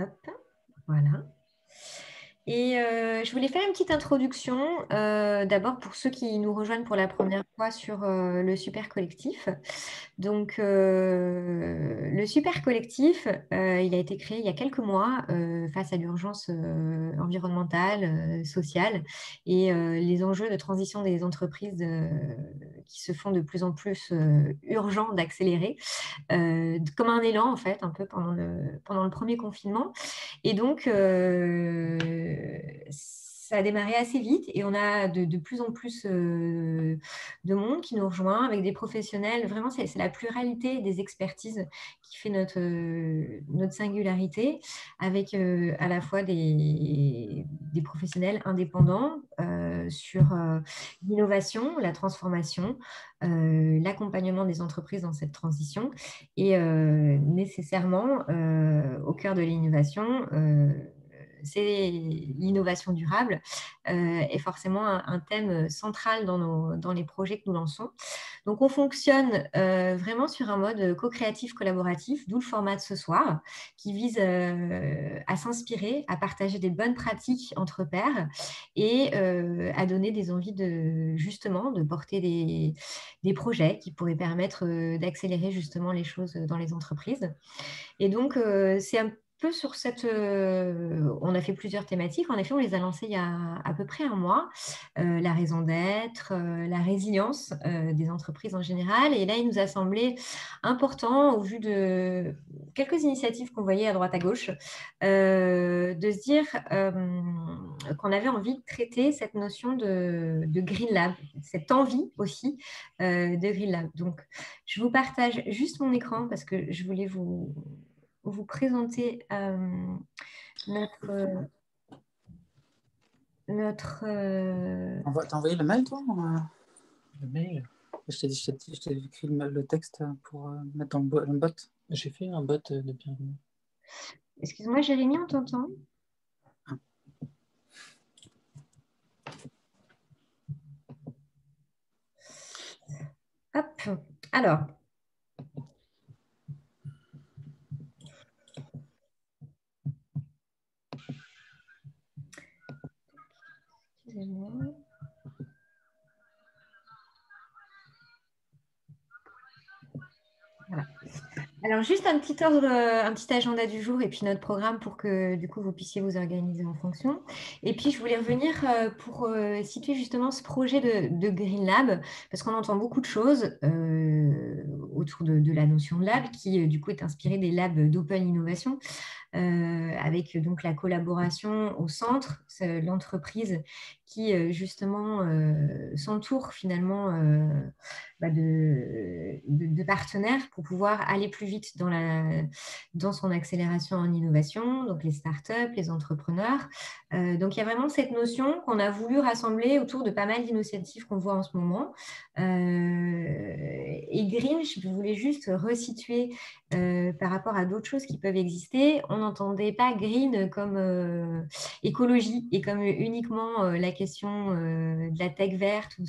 Hop, voilà. Et je voulais faire une petite introduction, d'abord pour ceux qui nous rejoignent pour la première fois sur le super collectif. Donc, le super collectif, il a été créé il y a quelques mois face à l'urgence environnementale, sociale et les enjeux de transition des entreprises qui se font de plus en plus urgents d'accélérer, comme un élan en fait, un peu pendant le premier confinement. Et donc, ça a démarré assez vite et on a de plus en plus de monde qui nous rejoint avec des professionnels. Vraiment, c'est la pluralité des expertises qui fait notre singularité, avec à la fois des professionnels indépendants sur l'innovation, la transformation, l'accompagnement des entreprises dans cette transition et nécessairement, au cœur de l'innovation, c'est l'innovation durable est forcément un thème central dans les projets que nous lançons. Donc, on fonctionne vraiment sur un mode co-créatif collaboratif, d'où le format de ce soir, qui vise à s'inspirer, à partager des bonnes pratiques entre pairs et à donner des envies justement de porter des projets qui pourraient permettre d'accélérer justement les choses dans les entreprises. Et donc, c'est un peu sur cette... on a fait plusieurs thématiques. En effet, on les a lancées il y a à peu près un mois. La raison d'être, la résilience des entreprises en général. Et là, il nous a semblé important, au vu de quelques initiatives qu'on voyait à droite à gauche, de se dire qu'on avait envie de traiter cette notion de Green Lab, cette envie aussi de Green Lab. Donc, je vous partage juste mon écran parce que je voulais vous présenter notre... T'as envoyé le mail, toi Le mail? Je t'ai écrit le texte pour mettre dans le bot. J'ai fait un bot de bienvenue. Excuse-moi, Jérémy, on t'entend? Hop, alors... Excusez-moi. Voilà. Alors, juste un petit ordre, un petit agenda du jour et puis notre programme pour que du coup vous puissiez vous organiser en fonction. Et puis, je voulais revenir pour situer justement ce projet de Green Lab, parce qu'on entend beaucoup de choses autour de la notion de lab, qui du coup est inspirée des labs d'Open Innovation. Avec donc la collaboration au centre, l'entreprise qui justement s'entoure finalement de partenaires pour pouvoir aller plus vite dans son accélération en innovation, donc les startups, les entrepreneurs. Donc il y a vraiment cette notion qu'on a voulu rassembler autour de pas mal d'initiatives qu'on voit en ce moment. Et Green, je voulais juste resituer par rapport à d'autres choses qui peuvent exister. On n'entendait pas green comme écologie et comme uniquement la question de la tech verte ou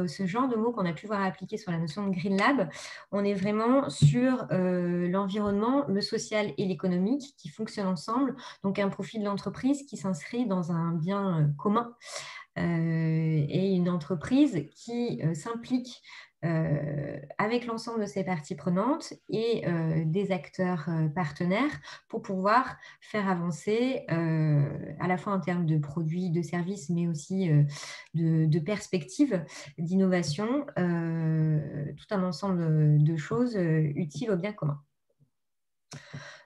ce genre de mots qu'on a pu voir appliquer sur la notion de Green Lab. On est vraiment sur l'environnement, le social et l'économique qui fonctionnent ensemble. Donc, un profil de l'entreprise qui s'inscrit dans un bien commun et une entreprise qui s'implique avec l'ensemble de ses parties prenantes et des acteurs partenaires pour pouvoir faire avancer à la fois en termes de produits, de services, mais aussi de perspectives d'innovation, tout un ensemble de choses utiles au bien commun.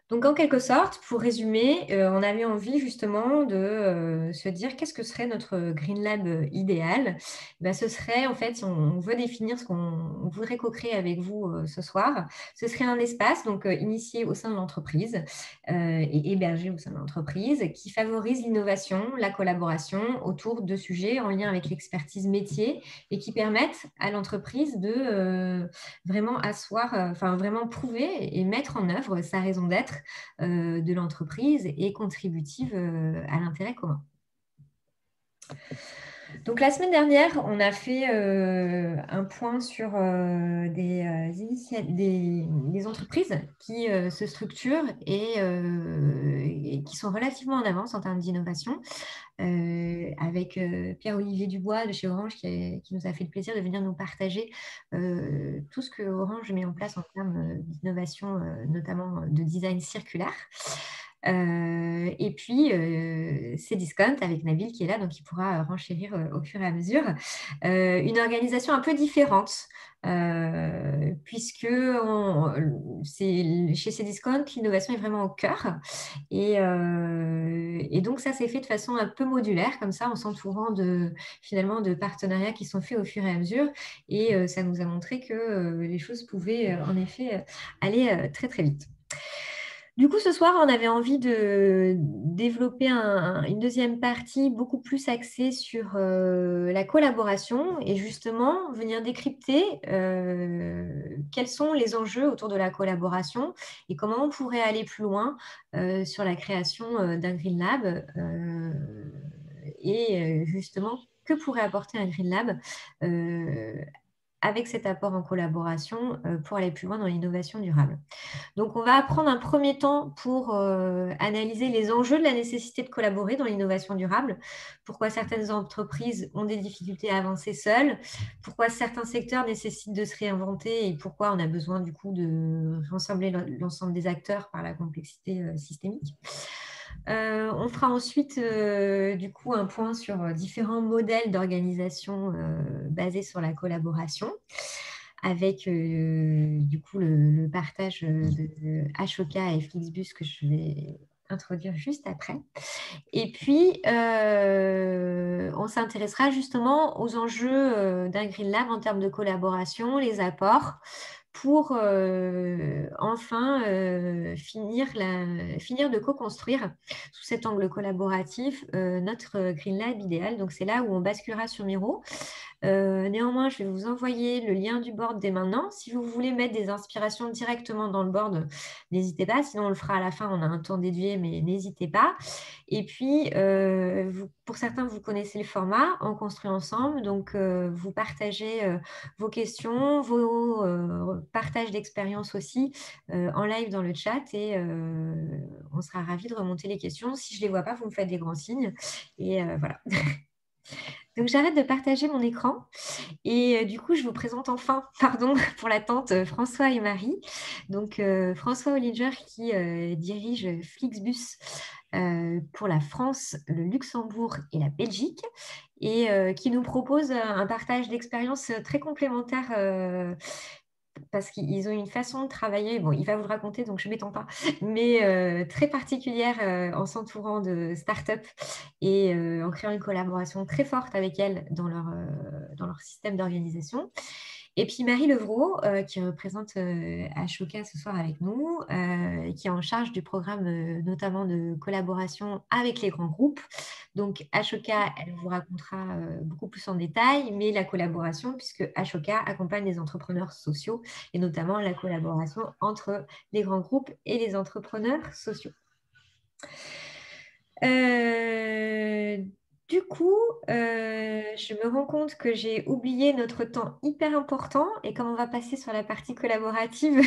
Donc, en quelque sorte, pour résumer, on avait envie justement de se dire qu'est-ce que serait notre Green Lab idéal. Ben, ce serait, en fait, si on veut définir ce qu'on voudrait co-créer avec vous ce soir, ce serait un espace donc initié au sein de l'entreprise et hébergé au sein de l'entreprise qui favorise l'innovation, la collaboration autour de sujets en lien avec l'expertise métier et qui permettent à l'entreprise de vraiment asseoir, enfin vraiment prouver et mettre en œuvre sa raison d'être de l'entreprise et contributive à l'intérêt commun. Donc, la semaine dernière, on a fait un point sur des entreprises qui se structurent et qui sont relativement en avance en termes d'innovation, avec Pierre-Olivier Dubois de chez Orange qui nous a fait le plaisir de venir nous partager tout ce que Orange met en place en termes d'innovation, notamment de design circulaire. Et puis, Cdiscount avec Nabil qui est là, donc il pourra renchérir au fur et à mesure. Une organisation un peu différente, puisque chez Cdiscount, l'innovation est vraiment au cœur. Et donc, ça s'est fait de façon un peu modulaire, comme ça, en s'entourant finalement de partenariats qui sont faits au fur et à mesure. Et ça nous a montré que les choses pouvaient en effet aller très, très vite. Du coup, ce soir, on avait envie de développer une deuxième partie beaucoup plus axée sur la collaboration et justement venir décrypter quels sont les enjeux autour de la collaboration et comment on pourrait aller plus loin sur la création d'un Green Lab et justement que pourrait apporter un Green Lab avec cet apport en collaboration pour aller plus loin dans l'innovation durable. Donc, on va prendre un premier temps pour analyser les enjeux de la nécessité de collaborer dans l'innovation durable, pourquoi certaines entreprises ont des difficultés à avancer seules, pourquoi certains secteurs nécessitent de se réinventer et pourquoi on a besoin du coup de rassembler l'ensemble des acteurs par la complexité systémique. On fera ensuite du coup un point sur différents modèles d'organisation basés sur la collaboration, avec du coup le partage de Ashoka et Flixbus que je vais introduire juste après. Et puis, on s'intéressera justement aux enjeux d'un Green Lab en termes de collaboration, les apports, pour enfin finir de co-construire sous cet angle collaboratif notre Green Lab idéal. Donc, c'est là où on basculera sur Miro. Néanmoins, je vais vous envoyer le lien du board dès maintenant. Si vous voulez mettre des inspirations directement dans le board, n'hésitez pas. Sinon, on le fera à la fin. On a un temps dédié, mais n'hésitez pas. Et puis, pour certains, vous connaissez le format. On construit ensemble. Donc, vous partagez vos questions, vos partages d'expérience aussi en live dans le chat. Et on sera ravis de remonter les questions. Si je ne les vois pas, vous me faites des grands signes. Et voilà. Donc, j'arrête de partager mon écran et du coup, je vous présente enfin, pardon pour l'attente, François et Marie. Donc, François Hollinger qui dirige Flixbus pour la France, le Luxembourg et la Belgique et qui nous propose un partage d'expériences très complémentaires parce qu'ils ont une façon de travailler, bon, il va vous le raconter, donc je ne m'étends pas, mais très particulière en s'entourant de startups et en créant une collaboration très forte avec elles dans leur système d'organisation. Et puis Marie Levrault, qui représente Ashoka ce soir avec nous, qui est en charge du programme notamment de collaboration avec les grands groupes. Donc Ashoka, elle vous racontera beaucoup plus en détail, mais la collaboration, puisque Ashoka accompagne les entrepreneurs sociaux et notamment la collaboration entre les grands groupes et les entrepreneurs sociaux. Du coup, je me rends compte que j'ai oublié notre temps hyper important et comme on va passer sur la partie collaborative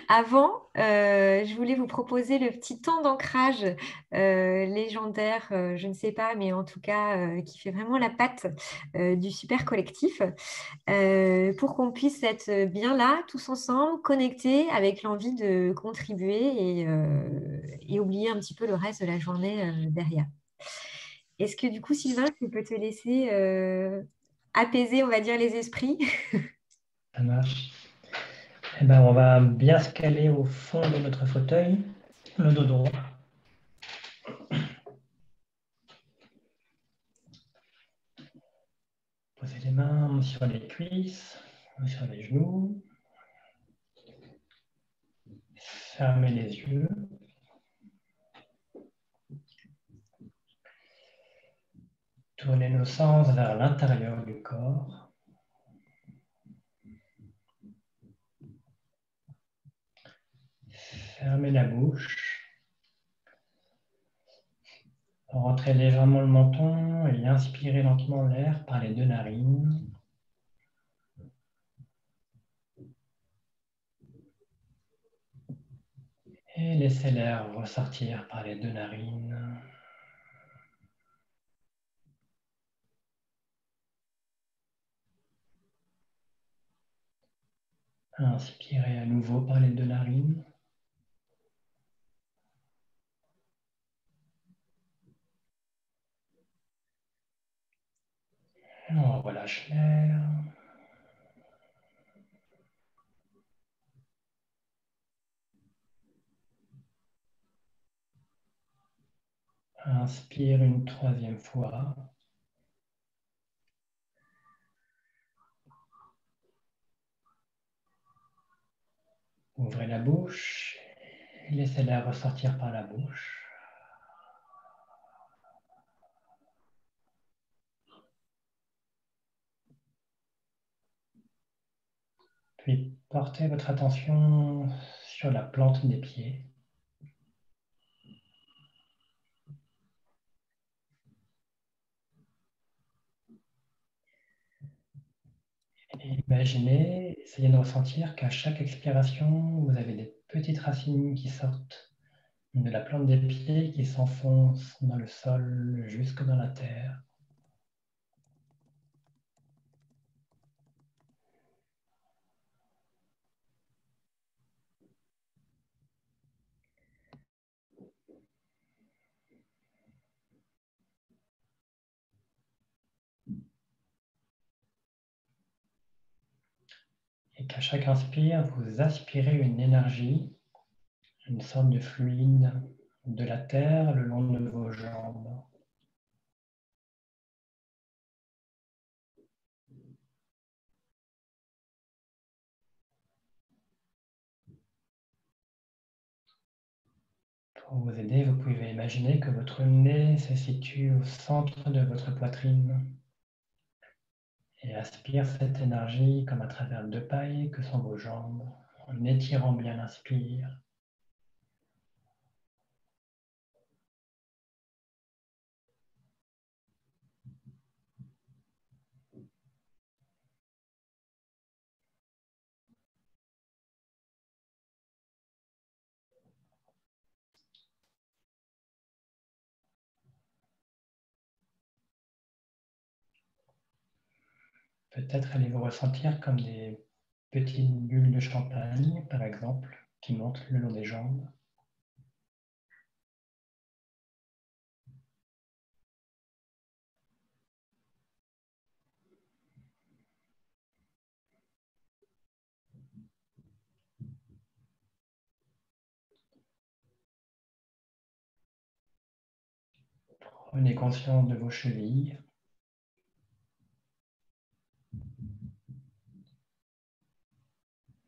avant, je voulais vous proposer le petit temps d'ancrage légendaire, je ne sais pas, mais en tout cas qui fait vraiment la patte du super collectif pour qu'on puisse être bien là, tous ensemble, connectés avec l'envie de contribuer et oublier un petit peu le reste de la journée derrière. Est-ce que du coup, Sylvain, je peux te laisser apaiser, on va dire, les esprits? Ça marche. Eh ben, on va bien se caler au fond de notre fauteuil, le dos droit. Poser les mains sur les cuisses, sur les genoux. Fermer les yeux. Tourner nos sens vers l'intérieur du corps. Fermer la bouche. Rentrez légèrement le menton et inspirez lentement l'air par les deux narines. Et laissez l'air ressortir par les deux narines. Inspirez à nouveau par les deux narines. On relâche l'air. Inspire une troisième fois. Ouvrez la bouche et laissez l'air ressortir par la bouche. Puis portez votre attention sur la plante des pieds. Et imaginez, essayez de ressentir qu'à chaque expiration, vous avez des petites racines qui sortent de la plante des pieds qui s'enfoncent dans le sol jusque dans la terre. Et qu'à chaque inspire, vous aspirez une énergie, une sorte de fluide de la terre le long de vos jambes. Pour vous aider, vous pouvez imaginer que votre nez se situe au centre de votre poitrine et aspire cette énergie comme à travers deux pailles que sont vos jambes, en étirant bien l'inspire. Peut-être allez-vous ressentir comme des petites bulles de champagne, par exemple, qui montent le long des jambes. Prenez conscience de vos chevilles.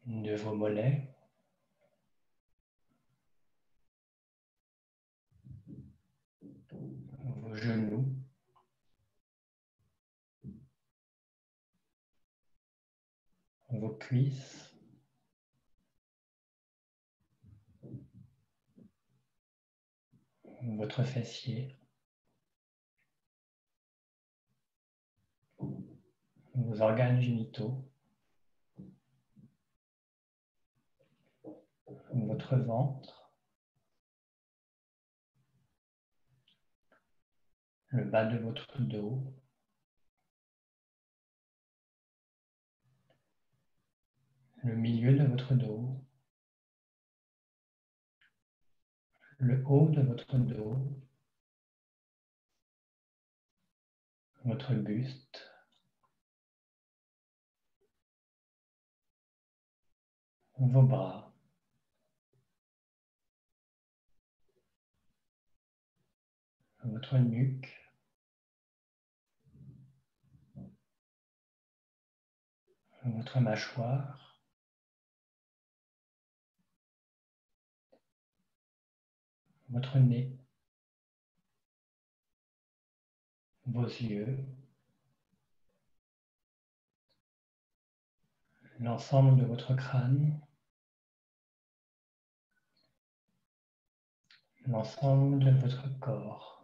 De vos mollets. Vos genoux. Vos cuisses. Votre fessier. Vos organes génitaux. Votre ventre. Le bas de votre dos. Le milieu de votre dos. Le haut de votre dos. Votre buste. Vos bras. Votre nuque. Votre mâchoire. Votre nez. Vos yeux. L'ensemble de votre crâne. L'ensemble de votre corps.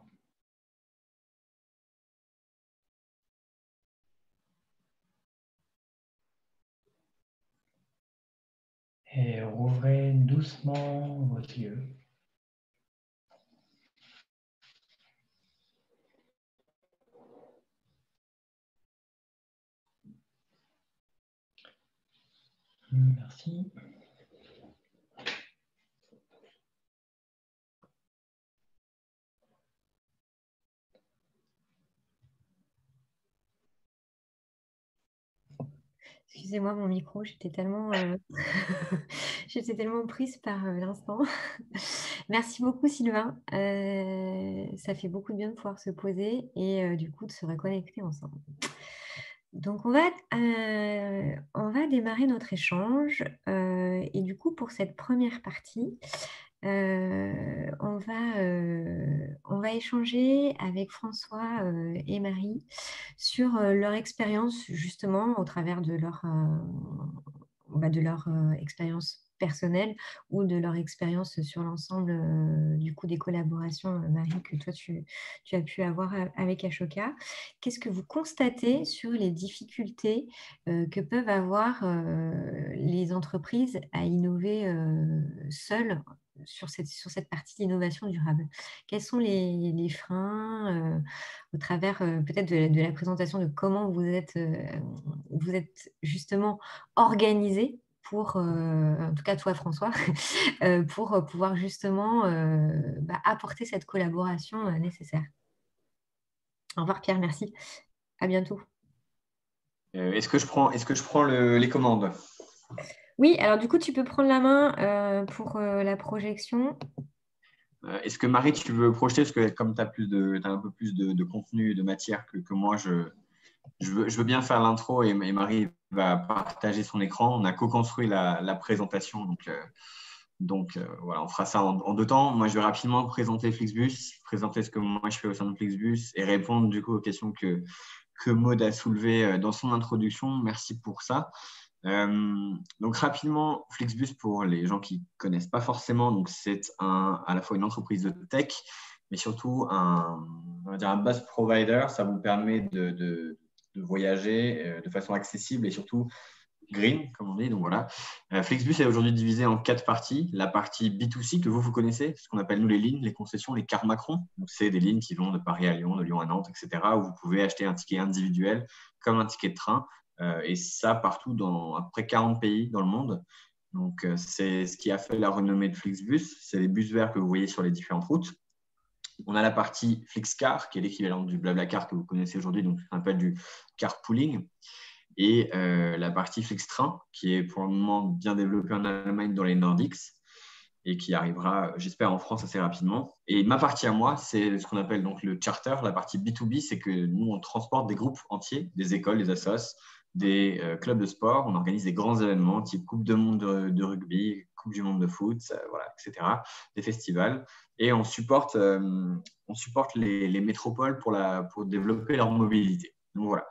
Et rouvrez doucement vos yeux. Merci. Excusez-moi, mon micro, j'étais tellement, j'étais tellement prise par l'instant. Merci beaucoup, Sylvain. Ça fait beaucoup de bien de pouvoir se poser et du coup de se reconnecter ensemble. Donc, on va démarrer notre échange. Et du coup, pour cette première partie, on va échanger avec François et Marie sur leur expérience, justement, au travers de leur expérience personnelle ou de leur expérience sur l'ensemble du coup des collaborations, Marie, que toi tu as pu avoir avec Ashoka. Qu'est-ce que vous constatez sur les difficultés que peuvent avoir les entreprises à innover seules sur cette partie d'innovation durable? Quels sont les freins au travers peut-être de la présentation de comment vous êtes justement organisé pour, en tout cas toi François, pour pouvoir justement apporter cette collaboration nécessaire. Au revoir Pierre, merci. À bientôt. Est-ce que je prends les commandes? Oui, alors du coup, tu peux prendre la main pour la projection. Est-ce que Marie, tu veux projeter? Parce que comme tu as un peu plus de contenu, de matière que moi, je veux bien faire l'intro et Marie va partager son écran. On a co-construit la présentation. Donc voilà, on fera ça en 2 temps. Moi, je vais rapidement présenter Flixbus, présenter ce que moi je fais au sein de Flixbus et répondre du coup aux questions que Maud a soulevées dans son introduction. Merci pour ça. Donc rapidement, Flixbus, pour les gens qui ne connaissent pas forcément, donc c'est à la fois une entreprise de tech, mais surtout on va dire un bus provider. Ça vous permet de voyager de façon accessible et surtout green, comme on dit. Donc voilà. Flixbus est aujourd'hui divisé en 4 parties. La partie B2C que vous connaissez, ce qu'on appelle nous les lignes, les concessions, les cars Macron. Donc c'est des lignes qui vont de Paris à Lyon, de Lyon à Nantes, etc. où vous pouvez acheter un ticket individuel comme un ticket de train. Et ça partout dans à peu près 40 pays dans le monde. Donc c'est ce qui a fait la renommée de Flixbus. C'est les bus verts que vous voyez sur les différentes routes. On a la partie Flixcar, qui est l'équivalent du Blablacar que vous connaissez aujourd'hui, donc ça s'appelle du carpooling. Et la partie Flixtrain, qui est pour le moment bien développée en Allemagne, dans les Nordiques, et qui arrivera, j'espère, en France assez rapidement. Et ma partie à moi, c'est ce qu'on appelle donc le charter. La partie B2B, c'est que nous, on transporte des groupes entiers, des écoles, des assos, des clubs de sport. On organise des grands événements, type Coupe du monde de rugby, Coupe du monde de foot, voilà, etc., des festivals. Et on supporte les métropoles pour développer leur mobilité. Donc voilà.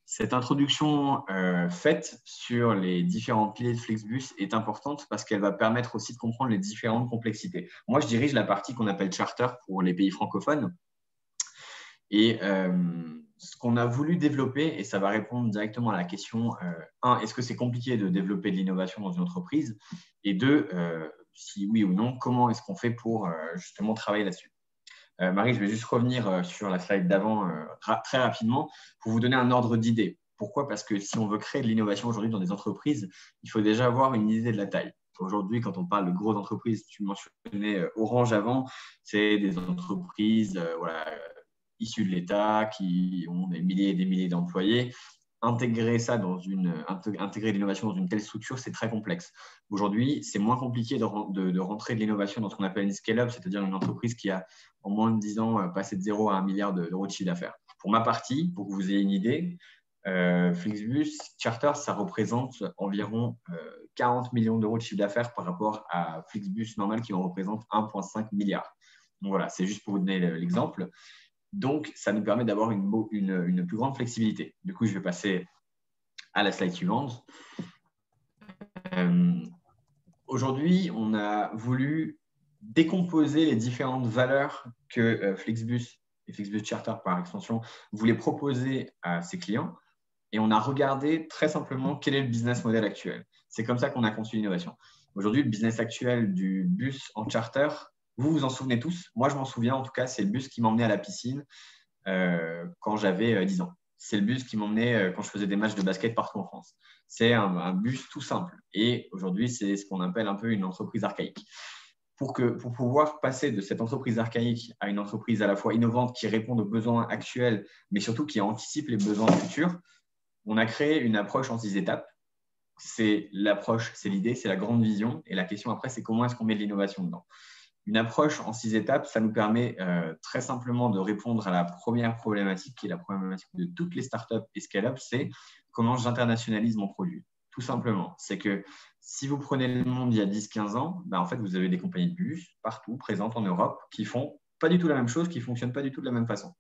Cette introduction faite sur les différents piliers de Flixbus est importante parce qu'elle va permettre aussi de comprendre les différentes complexités. Moi, je dirige la partie qu'on appelle charter pour les pays francophones. Et ce qu'on a voulu développer, et ça va répondre directement à la question 1, est-ce que c'est compliqué de développer de l'innovation dans une entreprise? Et 2, si oui ou non, comment est-ce qu'on fait pour justement travailler là-dessus? Marie, je vais juste revenir sur la slide d'avant très rapidement pour vous donner un ordre d'idée. Pourquoi? Parce que si on veut créer de l'innovation aujourd'hui dans des entreprises, il faut déjà avoir une idée de la taille. Aujourd'hui, quand on parle de grosses entreprises, tu mentionnais Orange avant, c'est des entreprises issues de l'État qui ont des milliers et des milliers d'employés. Intégrer l'innovation dans une telle structure, c'est très complexe. Aujourd'hui, c'est moins compliqué de rentrer de l'innovation dans ce qu'on appelle une scale-up, c'est-à-dire une entreprise qui a en moins de 10 ans passé de 0 à 1 milliard d'euros de chiffre d'affaires. Pour ma partie, pour que vous ayez une idée, Flixbus Charter, ça représente environ 40 millions d'euros de chiffre d'affaires par rapport à Flixbus normal qui en représente 1,5 milliard. Donc voilà, c'est juste pour vous donner l'exemple. Donc, ça nous permet d'avoir une plus grande flexibilité. Du coup, je vais passer à la slide suivante. Aujourd'hui, on a voulu décomposer les différentes valeurs que Flixbus et Flixbus Charter par extension voulaient proposer à ses clients. Et on a regardé très simplement quel est le business model actuel. C'est comme ça qu'on a conçu l'innovation. Aujourd'hui, le business actuel du bus en charter, vous vous en souvenez tous. Moi, je m'en souviens, en tout cas, c'est le bus qui m'emmenait à la piscine quand j'avais 10 ans. C'est le bus qui m'emmenait quand je faisais des matchs de basket partout en France. C'est un bus tout simple. Et aujourd'hui, c'est ce qu'on appelle un peu une entreprise archaïque. Pour pouvoir passer de cette entreprise archaïque à une entreprise à la fois innovante qui répond aux besoins actuels, mais surtout qui anticipe les besoins futurs, on a créé une approche en 6 étapes. C'est l'approche, c'est l'idée, c'est la grande vision. Et la question après, c'est comment est-ce qu'on met de l'innovation dedans. Une approche en 6 étapes, ça nous permet très simplement de répondre à la première problématique, qui est la problématique de toutes les startups et scale-up, c'est comment j'internationalise mon produit. Tout simplement, c'est que si vous prenez le monde il y a 10-15 ans, en fait, vous avez des compagnies de bus partout, présentes en Europe, qui font pas du tout la même chose, qui ne fonctionnent pas du tout de la même façon.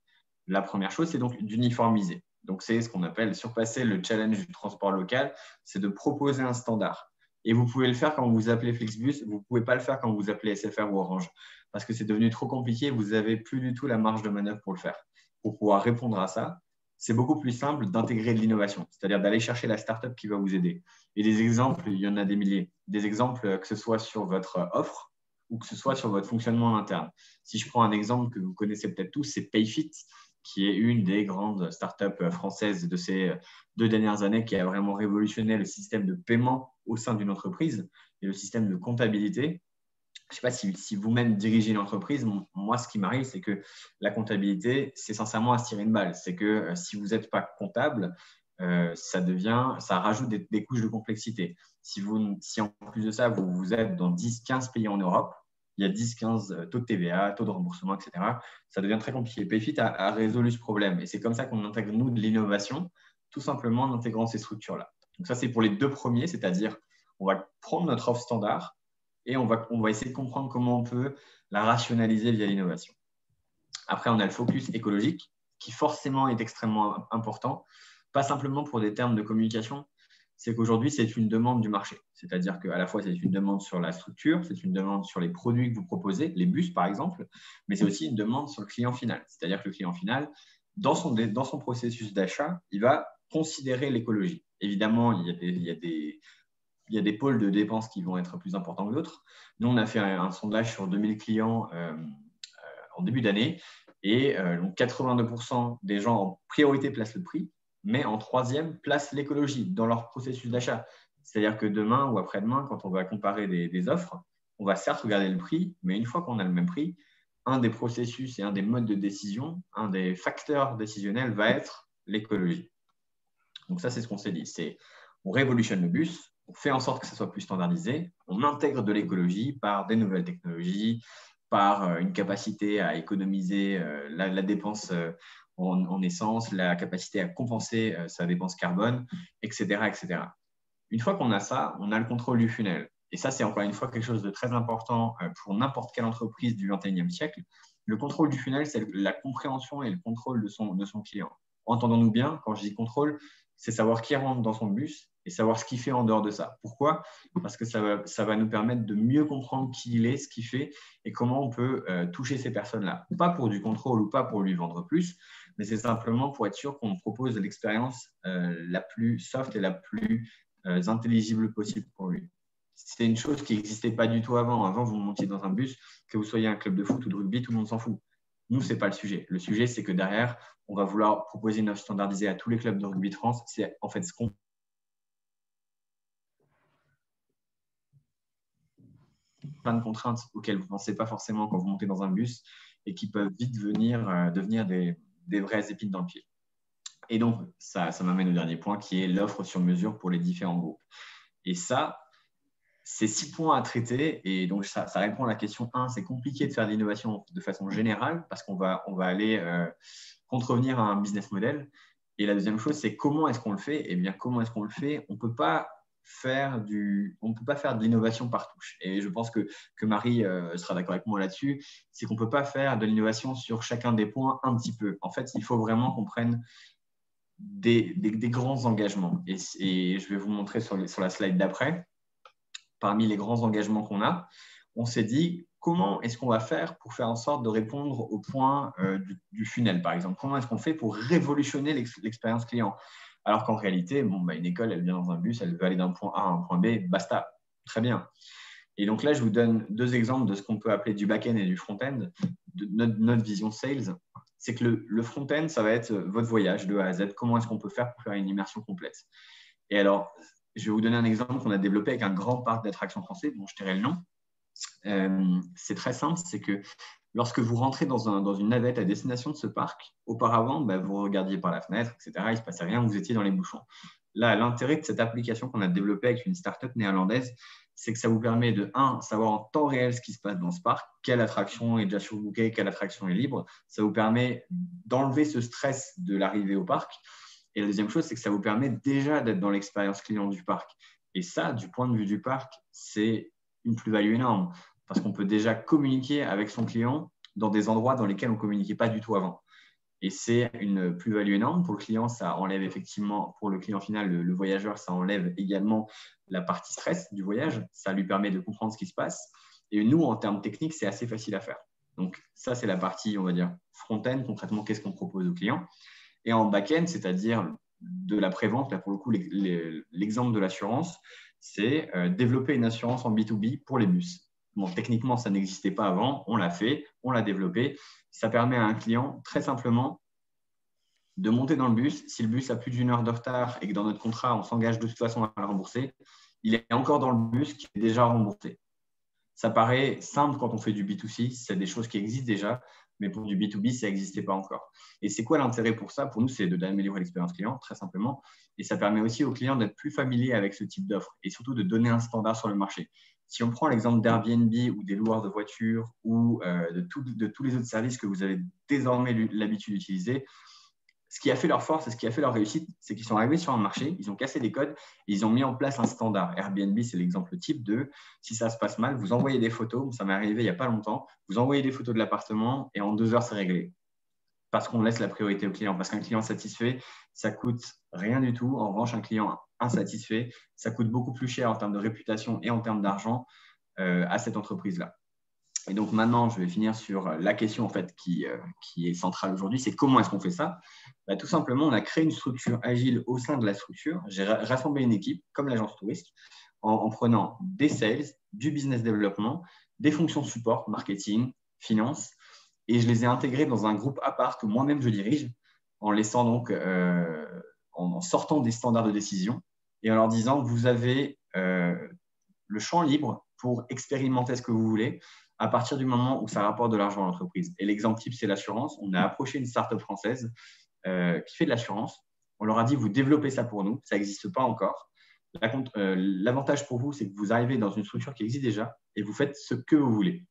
La première chose, c'est donc d'uniformiser. Donc, c'est ce qu'on appelle surpasser le challenge du transport local, c'est de proposer un standard. Et vous pouvez le faire quand vous appelez Flixbus, vous ne pouvez pas le faire quand vous appelez SFR ou Orange, parce que c'est devenu trop compliqué, vous n'avez plus du tout la marge de manœuvre pour le faire. Pour pouvoir répondre à ça, c'est beaucoup plus simple d'intégrer de l'innovation, c'est-à-dire d'aller chercher la startup qui va vous aider. Et des exemples, il y en a des milliers. Des exemples, que ce soit sur votre offre ou que ce soit sur votre fonctionnement interne. Si je prends un exemple que vous connaissez peut-être tous, c'est Payfit, qui est une des grandes startups françaises de ces 2 dernières années qui a vraiment révolutionné le système de paiement au sein d'une entreprise et le système de comptabilité. Je ne sais pas si vous-même dirigez une entreprise. Moi, ce qui m'arrive, c'est que la comptabilité, c'est sincèrement à se tirer une balle. C'est que si vous n'êtes pas comptable, ça rajoute des couches de complexité. Si en plus de ça, vous êtes dans 10-15 pays en Europe, il y a 10-15 taux de TVA, taux de remboursement, etc. Ça devient très compliqué. Payfit a résolu ce problème. Et c'est comme ça qu'on intègre, nous, de l'innovation, tout simplement en intégrant ces structures-là. Donc ça, c'est pour les 2 premiers, c'est-à-dire on va prendre notre offre standard et on va essayer de comprendre comment on peut la rationaliser via l'innovation. Après, on a le focus écologique, qui forcément est extrêmement important, pas simplement pour des termes de communication, c'est qu'aujourd'hui, c'est une demande du marché. C'est-à-dire qu'à la fois, c'est une demande sur la structure, c'est une demande sur les produits que vous proposez, les bus par exemple, mais c'est aussi une demande sur le client final. C'est-à-dire que le client final, dans son processus d'achat, il va considérer l'écologie. Évidemment, il y a des pôles de dépenses qui vont être plus importants que d'autres. Nous, on a fait un sondage sur 2000 clients en début d'année et donc 82% des gens en priorité placent le prix, mais en 3e, placent l'écologie dans leur processus d'achat. C'est-à-dire que demain ou après-demain, quand on va comparer des offres, on va certes regarder le prix, mais une fois qu'on a le même prix, un des processus et un des modes de décision, un des facteurs décisionnels va être l'écologie. Donc ça, c'est ce qu'on s'est dit. On révolutionne le bus, on fait en sorte que ça soit plus standardisé, on intègre de l'écologie par des nouvelles technologies, par une capacité à économiser la dépense en essence, la capacité à compenser sa dépense carbone, etc., etc. Une fois qu'on a ça, on a le contrôle du funnel. Et ça, c'est encore une fois quelque chose de très important pour n'importe quelle entreprise du XXIe siècle. Le contrôle du funnel, c'est la compréhension et le contrôle de son client. Entendons-nous bien, quand je dis contrôle, c'est savoir qui rentre dans son bus et savoir ce qu'il fait en dehors de ça. Pourquoi ? Parce que ça va nous permettre de mieux comprendre qui il est, ce qu'il fait et comment on peut toucher ces personnes-là. Pas pour du contrôle ou pas pour lui vendre plus, mais c'est simplement pour être sûr qu'on propose l'expérience la plus soft et la plus intelligible possible pour lui. C'est une chose qui n'existait pas du tout avant. Avant, vous montiez dans un bus, que vous soyez un club de foot ou de rugby, tout le monde s'en fout. Nous, ce n'est pas le sujet. Le sujet, c'est que derrière, on va vouloir proposer une offre standardisée à tous les clubs de rugby de France. C'est en fait ce qu'on plein de contraintes auxquelles vous ne pensez pas forcément quand vous montez dans un bus et qui peuvent vite devenir des vraies épines dans le pied. Et donc, ça m'amène au dernier point qui est l'offre sur mesure pour les différents groupes. Et ça, c'est 6 points à traiter. Et donc, ça répond à la question 1. C'est compliqué de faire de l'innovation de façon générale parce qu'on va aller contrevenir à un business model. Et la deuxième chose, c'est comment est-ce qu'on le fait ? Eh bien, comment est-ce qu'on le fait ? On ne peut pas faire de l'innovation par touche. Et je pense que Marie sera d'accord avec moi là-dessus. C'est qu'on ne peut pas faire de l'innovation sur chacun des points un petit peu. En fait, il faut vraiment qu'on prenne des grands engagements. Et je vais vous montrer sur la slide d'après. Parmi les grands engagements qu'on a, on s'est dit comment est-ce qu'on va faire pour faire en sorte de répondre au point du funnel, par exemple. Comment est-ce qu'on fait pour révolutionner l'expérience client ? Alors qu'en réalité, une école, elle vient dans un bus, elle veut aller d'un point A à un point B, basta, très bien. Et donc là, je vous donne 2 exemples de ce qu'on peut appeler du back-end et du front-end, de notre vision sales. C'est que le front-end, ça va être votre voyage de A à Z. Comment est-ce qu'on peut faire pour faire une immersion complète? Et alors, je vais vous donner un exemple qu'on a développé avec un grand parc d'attractions français, dont je tairai le nom. C'est très simple, c'est que lorsque vous rentrez dans une navette à destination de ce parc, auparavant, vous regardiez par la fenêtre, etc. Il ne se passait rien, vous étiez dans les bouchons. Là, l'intérêt de cette application qu'on a développée avec une start-up néerlandaise, c'est que ça vous permet de, savoir en temps réel ce qui se passe dans ce parc, quelle attraction est déjà surbookée, quelle attraction est libre. Ça vous permet d'enlever ce stress de l'arrivée au parc. Et la deuxième chose, c'est que ça vous permet déjà d'être dans l'expérience client du parc. Et ça, du point de vue du parc, c'est une plus-value énorme parce qu'on peut déjà communiquer avec son client dans des endroits dans lesquels on ne communiquait pas du tout avant. Et c'est une plus-value énorme. Pour le client, ça enlève effectivement, pour le client final, le voyageur, ça enlève également la partie stress du voyage. Ça lui permet de comprendre ce qui se passe. Et nous, en termes techniques, c'est assez facile à faire. Donc ça, c'est la partie, on va dire, front-end. Concrètement, qu'est-ce qu'on propose au client? Et en back-end, c'est-à-dire de la prévente, là pour le coup, l'exemple de l'assurance, c'est développer une assurance en B2B pour les bus. Bon, techniquement, ça n'existait pas avant, on l'a fait, on l'a développé. Ça permet à un client, très simplement, de monter dans le bus. Si le bus a plus d'1 heure de retard et que dans notre contrat, on s'engage de toute façon à le rembourser, il est encore dans le bus qui est déjà remboursé. Ça paraît simple quand on fait du B2C, c'est des choses qui existent déjà, mais pour du B2B, ça n'existait pas encore. Et c'est quoi l'intérêt pour ça? Pour nous, c'est d'améliorer l'expérience client, très simplement. Et ça permet aussi aux clients d'être plus familiers avec ce type d'offre et surtout de donner un standard sur le marché. Si on prend l'exemple d'Airbnb ou des loueurs de voitures ou de tous les autres services que vous avez désormais l'habitude d'utiliser, ce qui a fait leur force et ce qui a fait leur réussite, c'est qu'ils sont arrivés sur un marché, ils ont cassé des codes et ils ont mis en place un standard. Airbnb, c'est l'exemple type de si ça se passe mal, vous envoyez des photos, ça m'est arrivé il n'y a pas longtemps, vous envoyez des photos de l'appartement et en 2 heures, c'est réglé. Parce qu'on laisse la priorité au client. Parce qu'un client satisfait, ça ne coûte rien du tout. En revanche, un client insatisfait, ça coûte beaucoup plus cher en termes de réputation et en termes d'argent à cette entreprise-là. Et donc maintenant, je vais finir sur la question en fait, qui est centrale aujourd'hui, c'est comment est-ce qu'on fait ça? Tout simplement, on a créé une structure agile au sein de la structure. J'ai rassemblé une équipe, comme l'agence touriste, en prenant des sales, du business development, des fonctions support, marketing, finance, et je les ai intégrés dans un groupe à part que moi-même je dirige, en laissant donc, en sortant des standards de décision et en leur disant vous avez le champ libre pour expérimenter ce que vous voulez à partir du moment où ça rapporte de l'argent à l'entreprise. Et l'exemple type, c'est l'assurance. On a approché une start-up française qui fait de l'assurance. On leur a dit, vous développez ça pour nous. Ça n'existe pas encore. L'avantage pour vous, c'est que vous arrivez dans une structure qui existe déjà et vous faites ce que vous voulez.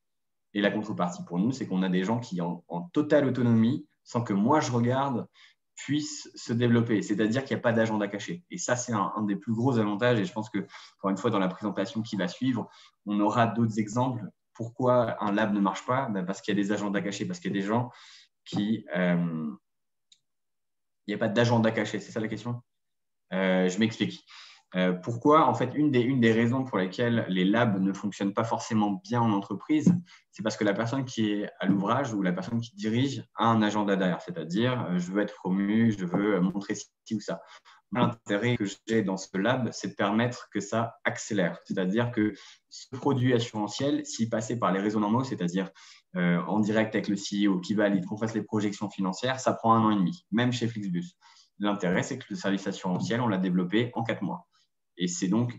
Et la contrepartie pour nous, c'est qu'on a des gens qui, en totale autonomie, sans que moi je regarde, puissent se développer. C'est-à-dire qu'il n'y a pas d'agenda caché. Et ça, c'est un des plus gros avantages. Et je pense que, encore une fois, dans la présentation qui va suivre, on aura d'autres exemples. Pourquoi un lab ne marche pas? Parce qu'il y a des agendas cachés, parce qu'il y a des gens qui… il n'y a pas d'agenda caché, c'est ça la question? Je m'explique. Pourquoi? En fait, une des raisons pour lesquelles les labs ne fonctionnent pas forcément bien en entreprise, c'est parce que la personne qui est à l'ouvrage ou la personne qui dirige a un agenda derrière, c'est-à-dire je veux être promu, je veux montrer ci ou ça. L'intérêt que j'ai dans ce lab, c'est de permettre que ça accélère, c'est-à-dire que ce produit assurantiel, s'il passait par les réseaux normaux, c'est-à-dire en direct avec le CEO qui valide, qu'on fasse les projections financières, ça prend 1 an et demi, même chez Flixbus. L'intérêt, c'est que le service assurantiel, on l'a développé en 4 mois. Et c'est donc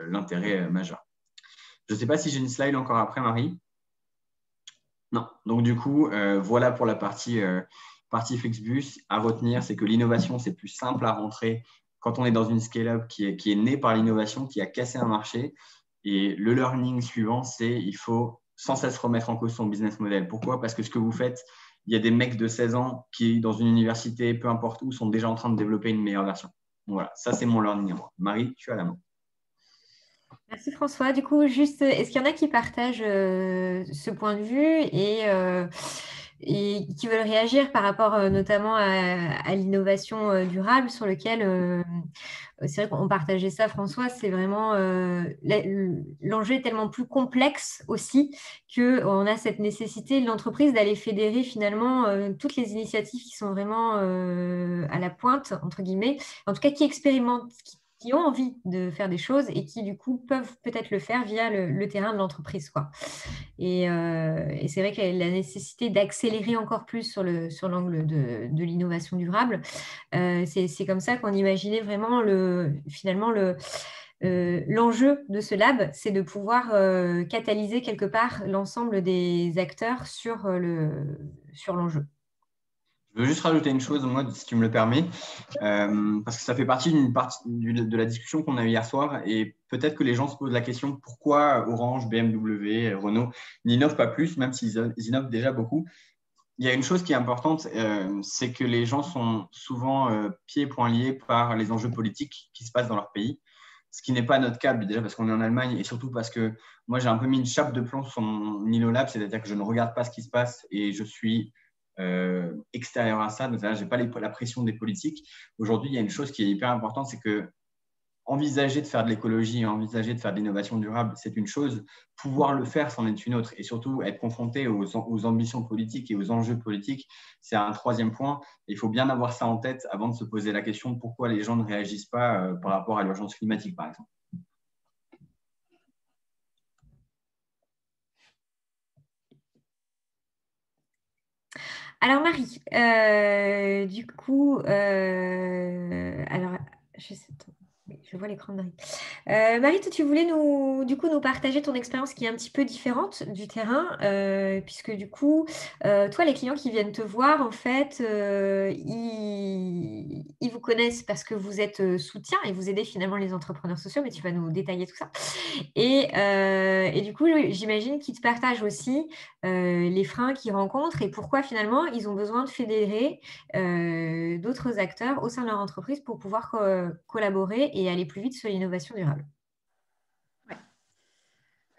l'intérêt majeur. Je ne sais pas si j'ai une slide encore après, Marie. Non. Donc, du coup, voilà pour la partie Flixbus. À retenir, c'est que l'innovation, c'est plus simple à rentrer quand on est dans une scale-up qui est née par l'innovation, qui a cassé un marché. Et le learning suivant, c'est il faut sans cesse remettre en cause son business model. Pourquoi? Parce que ce que vous faites, il y a des mecs de 16 ans qui, dans une université, peu importe où, sont déjà en train de développer une meilleure version. Voilà, ça c'est mon learning à moi. Marie, tu as la main. Merci François. Du coup, juste, est-ce qu'il y en a qui partagent ce point de vue et qui veulent réagir par rapport notamment à l'innovation durable sur lequel, c'est vrai qu'on partageait ça, François, c'est vraiment l'enjeu est tellement plus complexe aussi qu'on a cette nécessité de l'entreprise d'aller fédérer finalement toutes les initiatives qui sont vraiment à la pointe, entre guillemets, en tout cas qui expérimentent, qui ont envie de faire des choses et qui, du coup, peuvent peut-être le faire via le terrain de l'entreprise, quoi. Et c'est vrai que la nécessité d'accélérer encore plus sur l'angle de l'innovation durable, c'est comme ça qu'on imaginait vraiment finalement l'enjeu de ce lab, c'est de pouvoir catalyser quelque part l'ensemble des acteurs sur l'enjeu. Je veux juste rajouter une chose, moi, si tu me le permets, parce que ça fait partie de la discussion qu'on a eue hier soir, et peut-être que les gens se posent la question pourquoi Orange, BMW, Renault n'innovent pas plus, même s'ils innovent déjà beaucoup. Il y a une chose qui est importante, c'est que les gens sont souvent pieds et poings liés par les enjeux politiques qui se passent dans leur pays, ce qui n'est pas notre cas, déjà parce qu'on est en Allemagne, et surtout parce que moi, j'ai un peu mis une chape de plomb sur mon InnoLab, c'est-à-dire que je ne regarde pas ce qui se passe et je suis extérieur à ça, donc je n'ai pas la pression des politiques. Aujourd'hui, il y a une chose qui est hyper importante, c'est que envisager de faire de l'écologie, envisager de faire de l'innovation durable, c'est une chose. Pouvoir le faire, c'en est une autre. Et surtout, être confronté aux ambitions politiques et aux enjeux politiques, c'est un troisième point. Il faut bien avoir ça en tête avant de se poser la question de pourquoi les gens ne réagissent pas par rapport à l'urgence climatique, par exemple. Alors Marie, du coup, alors, je vois l'écran de Marie. Marie, toi, tu voulais nous partager ton expérience qui est un petit peu différente du terrain, puisque du coup, toi, les clients qui viennent te voir, en fait, ils vous connaissent parce que vous êtes soutien et vous aidez finalement les entrepreneurs sociaux, mais tu vas nous détailler tout ça. Et du coup, j'imagine qu'ils te partagent aussi les freins qu'ils rencontrent et pourquoi finalement ils ont besoin de fédérer d'autres acteurs au sein de leur entreprise pour pouvoir collaborer et aller plus vite sur l'innovation durable.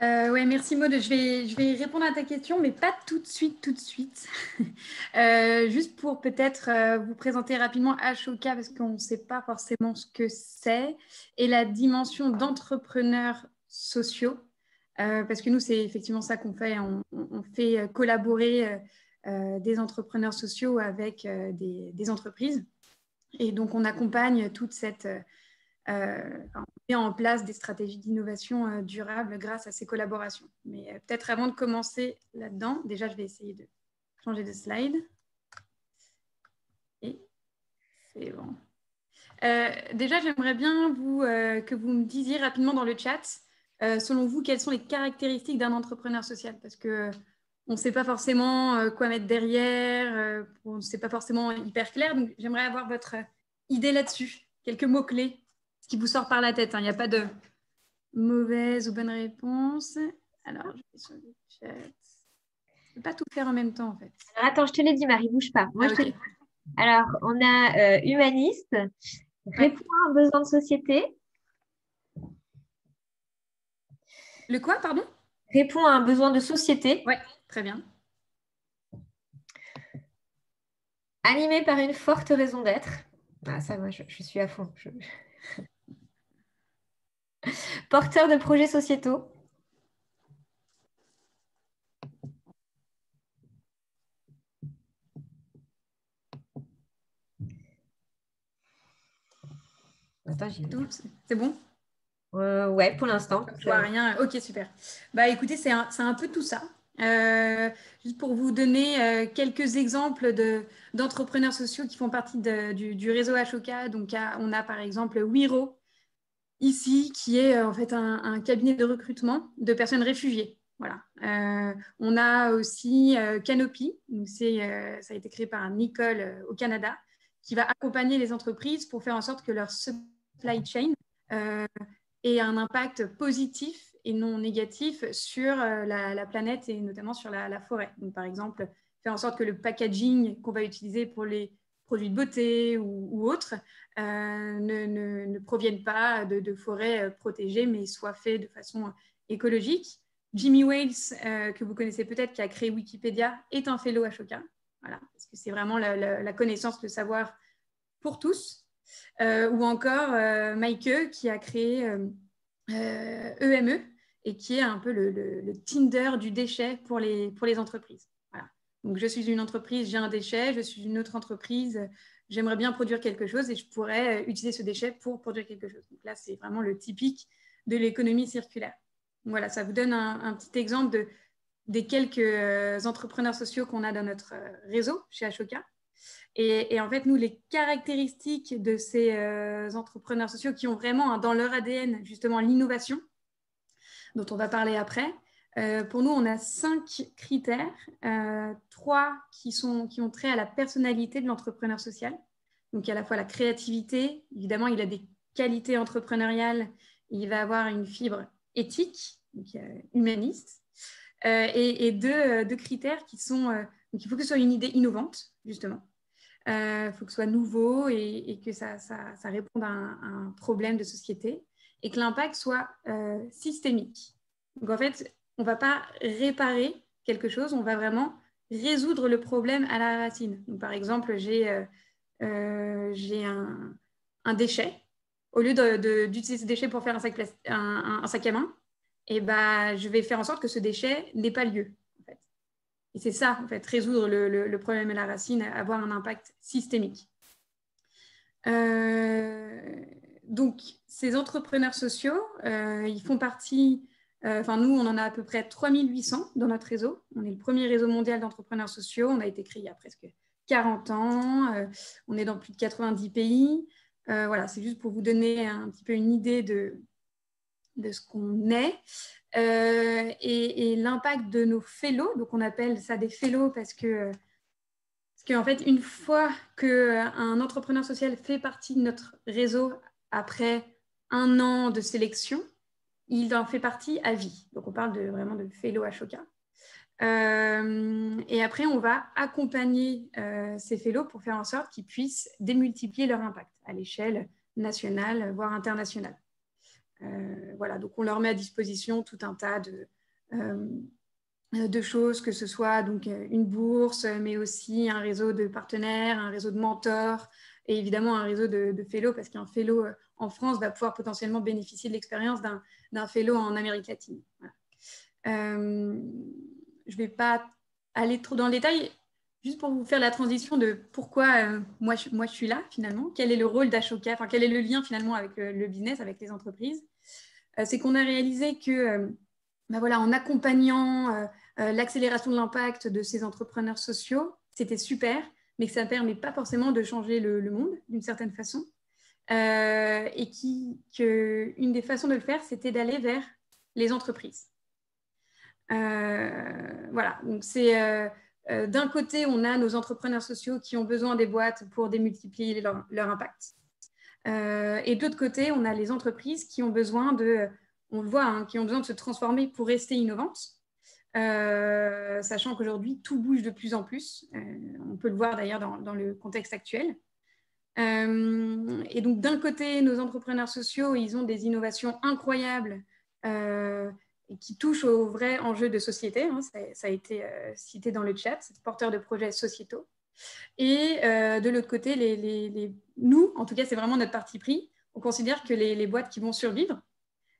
Ouais, merci Maud. Je vais répondre à ta question, mais pas tout de suite. Juste pour peut-être vous présenter rapidement Ashoka, parce qu'on ne sait pas forcément ce que c'est, et la dimension d'entrepreneurs sociaux, parce que nous, c'est effectivement ça qu'on fait. On fait collaborer des entrepreneurs sociaux avec des entreprises. Et donc, on accompagne toute cette... on met en place des stratégies d'innovation durable grâce à ces collaborations. Mais peut-être avant de commencer là-dedans, déjà, je vais essayer de changer de slide. Et c'est bon. Déjà, j'aimerais bien que vous me disiez rapidement dans le chat, selon vous, quelles sont les caractéristiques d'un entrepreneur social? Parce que on ne sait pas forcément quoi mettre derrière, ce n'est pas forcément hyper clair. Donc, j'aimerais avoir votre idée là-dessus, quelques mots-clés, ce qui vous sort par la tête. Il n'y a pas de mauvaise ou bonne réponse. Alors, je vais sur le chat. Je ne peux pas tout faire en même temps, en fait. Alors, attends, je te l'ai dit, Marie, bouge pas. Moi, okay. Alors, on a humaniste, répond à un besoin de société. Le quoi, pardon? Répond à un besoin de société. Oui, très bien. Animé par une forte raison d'être. Ah, ça, moi, je suis à fond. Porteur de projets sociétaux. Attends, c'est bon? Ouais, pour l'instant. Je vois rien. Ok, super. Bah, écoutez, c'est un peu tout ça. Juste pour vous donner quelques exemples d'entrepreneurs sociaux qui font partie du réseau Ashoka. Donc, on a par exemple Wiro, ici, qui est en fait un cabinet de recrutement de personnes réfugiées. Voilà. On a aussi Canopy, donc ça a été créé par Nicole au Canada, qui va accompagner les entreprises pour faire en sorte que leur supply chain ait un impact positif et non négatif sur la planète et notamment sur la forêt. Donc, par exemple, faire en sorte que le packaging qu'on va utiliser pour les produits de beauté ou autres ne proviennent pas de forêts protégées, mais soient faits de façon écologique. Jimmy Wales, que vous connaissez peut-être, qui a créé Wikipédia, est un fellow Ashoka. Voilà, parce que c'est vraiment la connaissance, le savoir pour tous. Ou encore Maike, qui a créé EME et qui est un peu le Tinder du déchet pour les entreprises. Voilà. Donc, je suis une entreprise, j'ai un déchet, je suis une autre entreprise, j'aimerais bien produire quelque chose et je pourrais utiliser ce déchet pour produire quelque chose. Donc là, c'est vraiment le typique de l'économie circulaire. Voilà, ça vous donne un petit exemple des quelques entrepreneurs sociaux qu'on a dans notre réseau chez Ashoka. Et en fait, nous, les caractéristiques de ces entrepreneurs sociaux qui ont vraiment dans leur ADN justement l'innovation, dont on va parler après, pour nous, on a 5 critères, 3 qui ont trait à la personnalité de l'entrepreneur social. Donc, il y a à la fois la créativité, évidemment, il a des qualités entrepreneuriales, il va avoir une fibre éthique, donc humaniste, et 2 critères qui sont, donc il faut que ce soit une idée innovante, justement. Il faut que ce soit nouveau et que ça réponde à un problème de société et que l'impact soit systémique. Donc, en fait, on ne va pas réparer quelque chose, on va vraiment résoudre le problème à la racine. Donc, par exemple, j'ai un déchet. Au lieu d'utiliser ce déchet pour faire un sac à main, et je vais faire en sorte que ce déchet n'ait pas lieu. En fait. Et c'est ça, en fait, résoudre le problème à la racine, avoir un impact systémique. Donc, ces entrepreneurs sociaux, ils font partie... nous, on en a à peu près 3800 dans notre réseau. On est le premier réseau mondial d'entrepreneurs sociaux. On a été créé il y a presque 40 ans. On est dans plus de 90 pays. Voilà, c'est juste pour vous donner un petit peu une idée de ce qu'on est. Et l'impact de nos fellows, donc on appelle ça des fellows parce qu'en fait, une fois qu'un entrepreneur social fait partie de notre réseau après 1 an de sélection, il en fait partie à vie. Donc, on parle vraiment de fellow Ashoka. Et après, on va accompagner ces fellows pour faire en sorte qu'ils puissent démultiplier leur impact à l'échelle nationale, voire internationale. Voilà, donc on leur met à disposition tout un tas de choses, que ce soit donc une bourse, mais aussi un réseau de partenaires, un réseau de mentors et évidemment un réseau de fellows, parce qu'un fellow en France va pouvoir potentiellement bénéficier de l'expérience d'un fellow en Amérique latine. Voilà. Je ne vais pas aller trop dans le détail, juste pour vous faire la transition de pourquoi moi je suis là finalement, quel est le rôle d'Ashoka, enfin quel est le lien finalement avec le business, avec les entreprises. C'est qu'on a réalisé que voilà, en accompagnant l'accélération de l'impact de ces entrepreneurs sociaux, c'était super, mais que ça ne permet pas forcément de changer le monde d'une certaine façon. Et qu'une des façons de le faire, c'était d'aller vers les entreprises. Voilà, donc c'est d'un côté, on a nos entrepreneurs sociaux qui ont besoin des boîtes pour démultiplier leur impact. Et de l'autre côté, on a les entreprises qui ont besoin on le voit, hein, qui ont besoin de se transformer pour rester innovantes, sachant qu'aujourd'hui, tout bouge de plus en plus. On peut le voir d'ailleurs dans le contexte actuel. Et donc, d'un côté, nos entrepreneurs sociaux, ils ont des innovations incroyables qui touchent aux vrais enjeux de société. Hein, ça a été cité dans le chat, porteurs de projets sociétaux. Et de l'autre côté, nous, en tout cas, c'est vraiment notre parti pris. On considère que les boîtes qui vont survivre,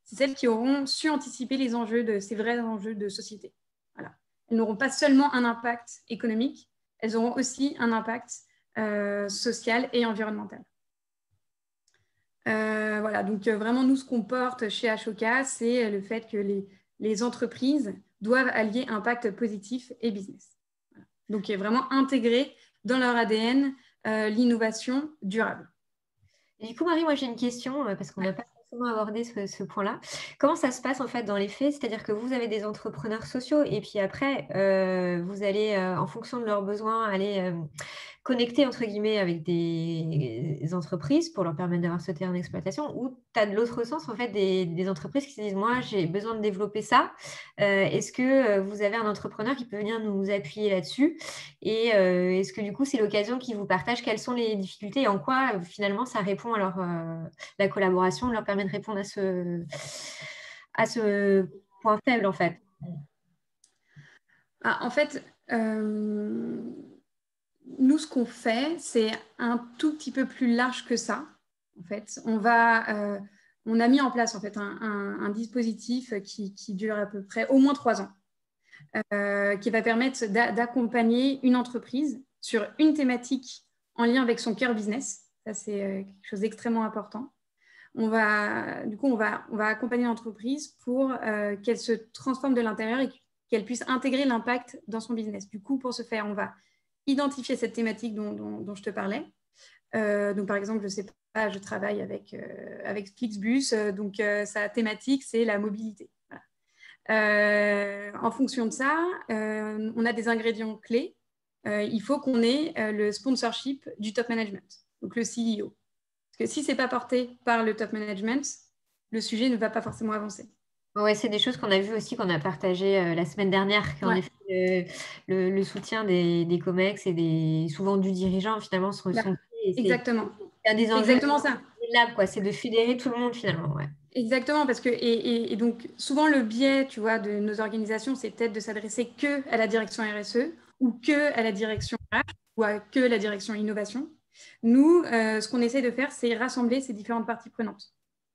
c'est celles qui auront su anticiper les enjeux ces vrais enjeux de société. Voilà. Elles n'auront pas seulement un impact économique, elles auront aussi un impact social et environnemental. Voilà, donc vraiment, nous, ce qu'on porte chez Ashoka, c'est le fait que les entreprises doivent allier impact positif et business. Voilà. Donc, vraiment intégrer dans leur ADN l'innovation durable. Et du coup, Marie, moi, j'ai une question, parce qu'on n'a pas forcément abordé ce point-là. Comment ça se passe, en fait, dans les faits? C'est-à-dire que vous avez des entrepreneurs sociaux, et puis après, vous allez, en fonction de leurs besoins, aller connecter, entre guillemets, avec des entreprises pour leur permettre d'avoir ce terrain d'exploitation, ou tu as de l'autre sens, en fait, des entreprises qui se disent, moi, j'ai besoin de développer ça. Est-ce que vous avez un entrepreneur qui peut venir nous appuyer là-dessus? Et est-ce que, du coup, c'est l'occasion qu'ils vous partagent quelles sont les difficultés et en quoi, finalement, ça répond à la collaboration, leur permet de répondre à ce point faible, en fait? En fait, nous, ce qu'on fait, c'est un tout petit peu plus large que ça. En fait, on a mis en place en fait un dispositif qui dure à peu près au moins 3 ans. qui va permettre d'accompagner une entreprise sur une thématique en lien avec son cœur business. Ça, c'est quelque chose d'extrêmement important. On va accompagner l'entreprise pour qu'elle se transforme de l'intérieur et qu'elle puisse intégrer l'impact dans son business. Du coup, pour ce faire, on va identifier cette thématique dont je te parlais. Donc, par exemple, je ne sais pas, je travaille avec Flixbus, donc sa thématique, c'est la mobilité. Voilà. En fonction de ça, on a des ingrédients clés. Il faut qu'on ait le sponsorship du top management, donc le CEO. Parce que si ce n'est pas porté par le top management, le sujet ne va pas forcément avancer. Ouais, c'est des choses qu'on a vues aussi, qu'on a partagées la semaine dernière, qu'en effet, le soutien des COMEX et souvent du dirigeant, finalement, se ressent. Exactement. C'est des enjeux exactement ça. C'est de fédérer tout le monde, finalement. Ouais. Exactement, parce que, et donc, souvent, le biais, tu vois, de nos organisations, c'est peut-être de s'adresser que à la direction RSE ou que à la direction RH ou que la direction innovation. Nous, ce qu'on essaie de faire, c'est rassembler ces différentes parties prenantes,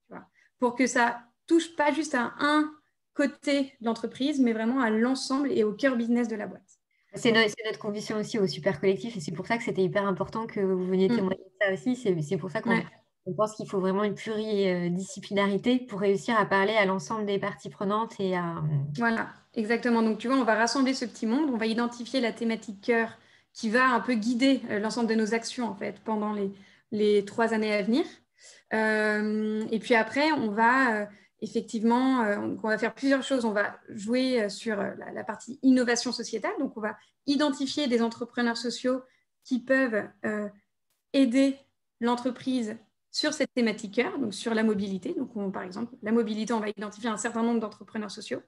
tu vois, pour que ça touche pas juste à un côté de l'entreprise, mais vraiment à l'ensemble et au cœur business de la boîte. C'est notre conviction aussi au Super Collectif, et c'est pour ça que c'était hyper important que vous veniez témoigner de ça aussi. C'est pour ça qu'on pense qu'il faut vraiment une pluridisciplinarité pour réussir à parler à l'ensemble des parties prenantes. Voilà, exactement. Donc, tu vois, on va rassembler ce petit monde, on va identifier la thématique cœur qui va un peu guider l'ensemble de nos actions, en fait, pendant les 3 années à venir. Et puis après, on va... effectivement, on va faire plusieurs choses. On va jouer sur la partie innovation sociétale. Donc, on va identifier des entrepreneurs sociaux qui peuvent aider l'entreprise sur cette thématique cœur, donc sur la mobilité. Donc, par exemple, la mobilité, on va identifier un certain nombre d'entrepreneurs sociaux.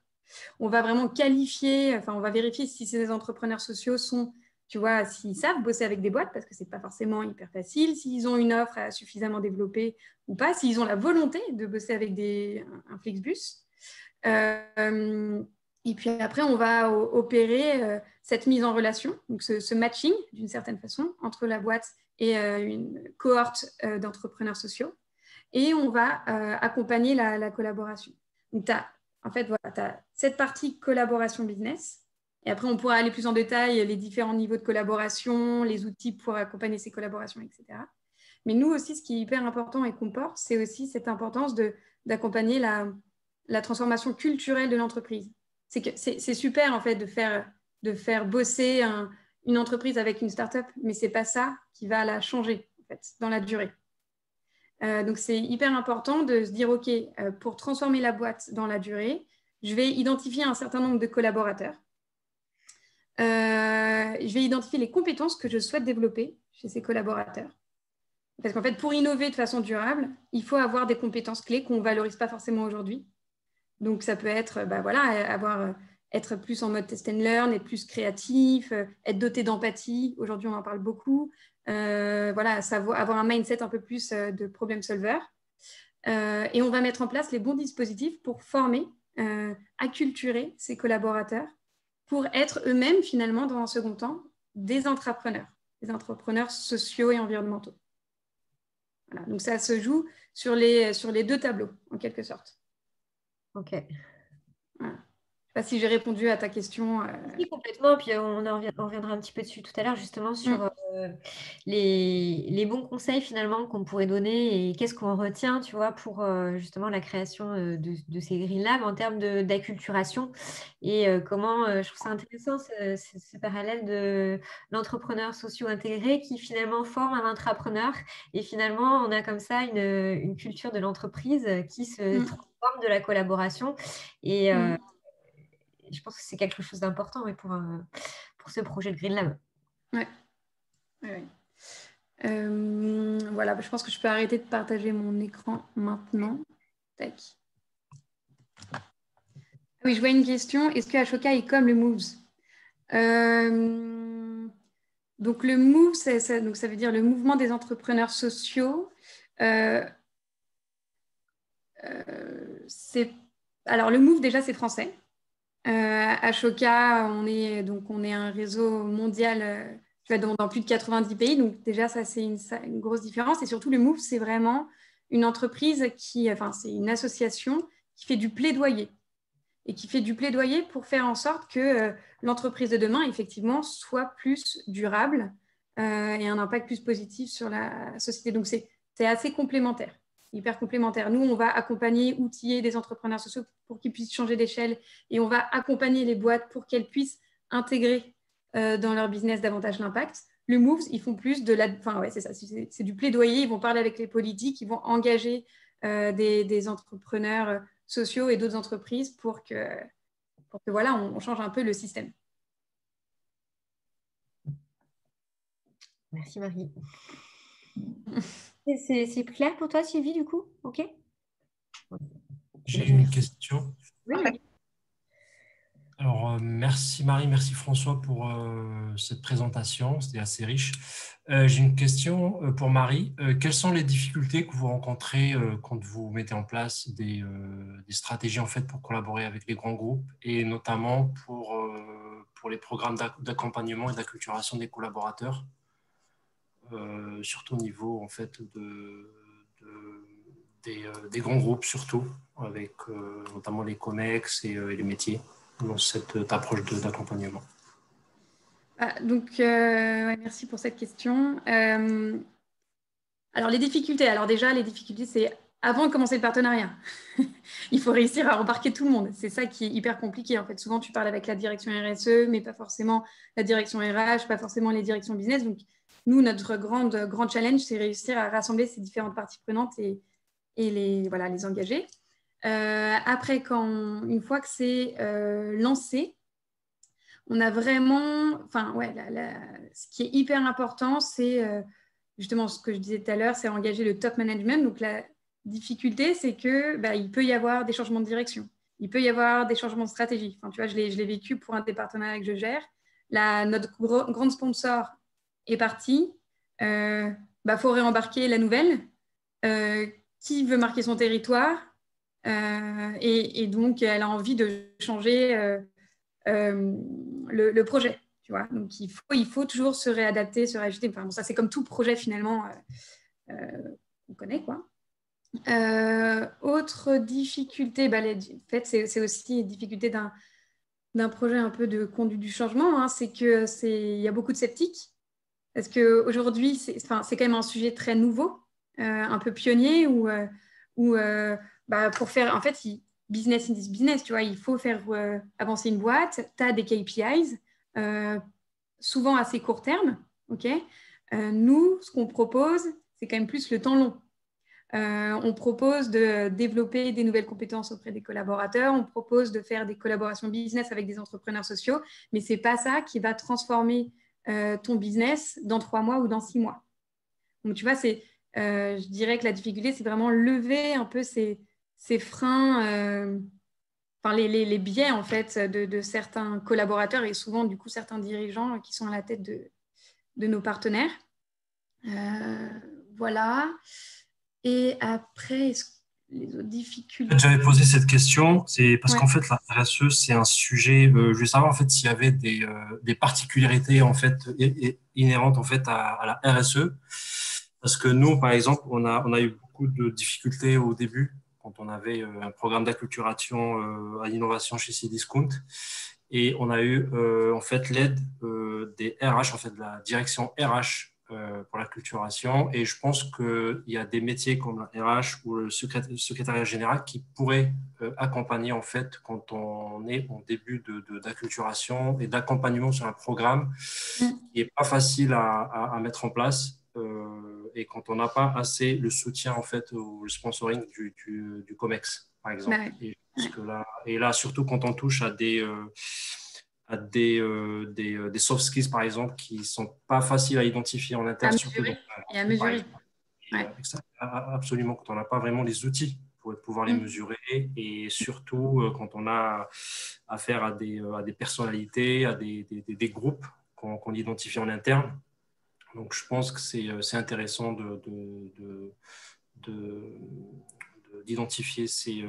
On va vraiment qualifier, on va vérifier si ces entrepreneurs sociaux sont, tu vois, s'ils savent bosser avec des boîtes, parce que ce n'est pas forcément hyper facile, s'ils ont une offre suffisamment développée ou pas, s'ils ont la volonté de bosser avec un Flixbus. Et puis après, on va opérer cette mise en relation, donc ce matching, d'une certaine façon, entre la boîte et une cohorte d'entrepreneurs sociaux. Et on va accompagner la collaboration. Donc, en fait, voilà, tu as cette partie collaboration business. Et après, on pourra aller plus en détail, les différents niveaux de collaboration, les outils pour accompagner ces collaborations, etc. Mais nous aussi, ce qui est hyper important et qu'on porte, c'est aussi cette importance d'accompagner la transformation culturelle de l'entreprise. C'est super, en fait, de faire bosser une entreprise avec une start-up, mais ce n'est pas ça qui va la changer, en fait, dans la durée. Donc, c'est hyper important de se dire, OK, pour transformer la boîte dans la durée, je vais identifier un certain nombre de collaborateurs. Je vais identifier les compétences que je souhaite développer chez ces collaborateurs. Parce qu'en fait, pour innover de façon durable, il faut avoir des compétences clés qu'on ne valorise pas forcément aujourd'hui. Donc, ça peut être être plus en mode test and learn, être plus créatif, être doté d'empathie. Aujourd'hui, on en parle beaucoup. Avoir un mindset un peu plus de problem solver. Et on va mettre en place les bons dispositifs pour former, acculturer ces collaborateurs pour être eux-mêmes, finalement, dans un second temps, des entrepreneurs sociaux et environnementaux. Voilà. Donc, ça se joue sur les 2 tableaux, en quelque sorte. Ok. Voilà. Je ne sais pas si j'ai répondu à ta question. Oui, complètement. Puis on reviendra un petit peu dessus tout à l'heure, justement, sur les bons conseils, finalement, qu'on pourrait donner et qu'est-ce qu'on retient, tu vois, pour justement la création de ces Green Labs en termes d'acculturation et comment, je trouve ça intéressant, ce parallèle de l'entrepreneur socio-intégré qui, finalement, forme un intrapreneur et finalement, on a comme ça une culture de l'entreprise qui se transforme de la collaboration et je pense que c'est quelque chose d'important pour ce projet de Green Lab. Ouais. Voilà, je pense que je peux arrêter de partager mon écran maintenant. Tac. Oui, je vois une question. Est-ce que Ashoka est comme le Moves? Donc, le Move, ça veut dire le mouvement des entrepreneurs sociaux. Alors, le Move, déjà, c'est français. Ashoka, on est un réseau mondial dans plus de 90 pays. Donc, déjà, ça, c'est une grosse différence. Et surtout, le Move, c'est vraiment une entreprise c'est une association qui fait du plaidoyer. et qui fait du plaidoyer pour faire en sorte que l'entreprise de demain, effectivement, soit plus durable et un impact plus positif sur la société. Donc, c'est assez complémentaire, hyper complémentaire. Nous, on va accompagner, outiller des entrepreneurs sociaux pour qu'ils puissent changer d'échelle et on va accompagner les boîtes pour qu'elles puissent intégrer dans leur business davantage l'impact. Le Moves, ils font plus de la... Enfin, ouais, c'est ça, c'est du plaidoyer. Ils vont parler avec les politiques, ils vont engager des entrepreneurs sociaux et d'autres entreprises pour que voilà, on change un peu le système. Merci Marie. C'est clair pour toi, Sylvie, du coup? OK? J'ai une question. Oui. Alors, merci Marie, merci François pour cette présentation, c'était assez riche. J'ai une question pour Marie. Quelles sont les difficultés que vous rencontrez quand vous mettez en place des stratégies en fait, pour collaborer avec les grands groupes et notamment pour les programmes d'accompagnement et d'acculturation des collaborateurs, surtout au niveau en fait, des grands groupes, surtout, avec notamment les COMEX et les métiers dans cette approche d'accompagnement. Ouais, merci pour cette question. Alors, les difficultés, c'est avant de commencer le partenariat. Il faut réussir à embarquer tout le monde. C'est ça qui est hyper compliqué. En fait, souvent, tu parles avec la direction RSE, mais pas forcément la direction RH, pas forcément les directions business. Donc, nous, notre grand challenge, c'est réussir à rassembler ces différentes parties prenantes et les engager. Après, une fois que c'est lancé, on a vraiment, ce qui est hyper important, c'est justement ce que je disais tout à l'heure, c'est engager le top management. Donc la difficulté, c'est que il peut y avoir des changements de direction, il peut y avoir des changements de stratégie. Enfin, tu vois, je l'ai vécu pour un des partenariats que je gère. Notre grande sponsor est partie, faut réembarquer la nouvelle. Qui veut marquer son territoire et donc elle a envie de changer le projet, tu vois. Donc il faut toujours se réadapter, se réajuster. Enfin, bon, ça c'est comme tout projet finalement qu'on connaît, quoi. Autre difficulté, en fait c'est aussi une difficulté d'un projet un peu de conduite du changement, hein, c'est que il y a beaucoup de sceptiques parce qu'aujourd'hui c'est quand même un sujet très nouveau. Un peu pionnier où pour faire, en fait, business in this business, tu vois, il faut faire avancer une boîte, tu as des KPIs, souvent assez court terme, ok. Nous, ce qu'on propose, c'est quand même plus le temps long. On propose de développer des nouvelles compétences auprès des collaborateurs, on propose de faire des collaborations business avec des entrepreneurs sociaux, mais ce n'est pas ça qui va transformer ton business dans 3 mois ou dans 6 mois. Donc, tu vois, je dirais que la difficulté, c'est vraiment lever un peu ces freins, les biais, en fait, de certains collaborateurs et souvent, du coup, certains dirigeants qui sont à la tête de nos partenaires. Voilà. Et après, les autres difficultés... J'avais posé cette question, c'est parce qu'en fait, la RSE, c'est un sujet, je voulais savoir en fait s'il y avait des particularités en fait, inhérentes en fait, à la RSE. Parce que nous, par exemple, on a eu beaucoup de difficultés au début, quand on avait un programme d'acculturation à l'innovation chez Cdiscount. Et on a eu en fait l'aide des RH, en fait, de la direction RH pour l'acculturation. Et je pense qu'il y a des métiers comme la RH ou le secrétariat général qui pourraient accompagner, en fait, quand on est en début d'acculturation et d'accompagnement sur un programme qui n'est pas facile à mettre en place. Et quand on n'a pas assez le soutien en fait ou le sponsoring du COMEX par exemple. Et là surtout quand on touche à des soft skills par exemple qui sont pas faciles à identifier en interne et à mesurer. Absolument, quand on n'a pas vraiment les outils pour pouvoir les mesurer et surtout quand on a affaire à des personnalités, à des groupes qu'on identifie en interne. Donc, je pense que c'est intéressant d'identifier ces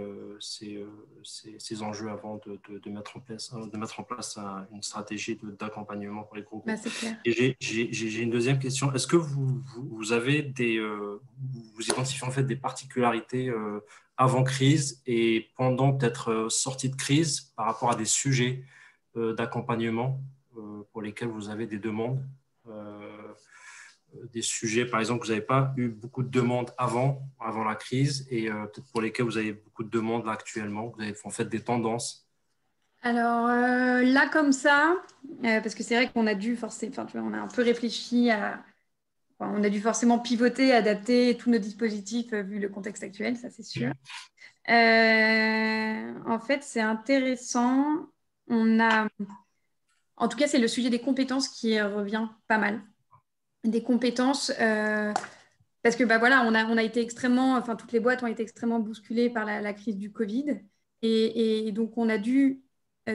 enjeux avant de mettre en place une stratégie d'accompagnement pour les groupes. C'est clair. Et j'ai une deuxième question. Est-ce que vous avez vous identifiez en fait des particularités avant crise et pendant peut-être sortie de crise par rapport à des sujets d'accompagnement pour lesquels vous avez des demandes, des sujets par exemple que vous n'avez pas eu beaucoup de demandes avant la crise et peut-être pour lesquels vous avez beaucoup de demandes là, actuellement, vous avez en fait des tendances. Alors là, comme ça, parce que c'est vrai qu'on a dû forcément, enfin, tu vois, on a un peu réfléchi on a dû forcément pivoter, adapter tous nos dispositifs vu le contexte actuel, ça c'est sûr. En fait, c'est intéressant. En tout cas, c'est le sujet des compétences qui revient pas mal. Des compétences, parce que bah, voilà, on a été extrêmement, enfin, toutes les boîtes ont été extrêmement bousculées par la crise du Covid. Et donc,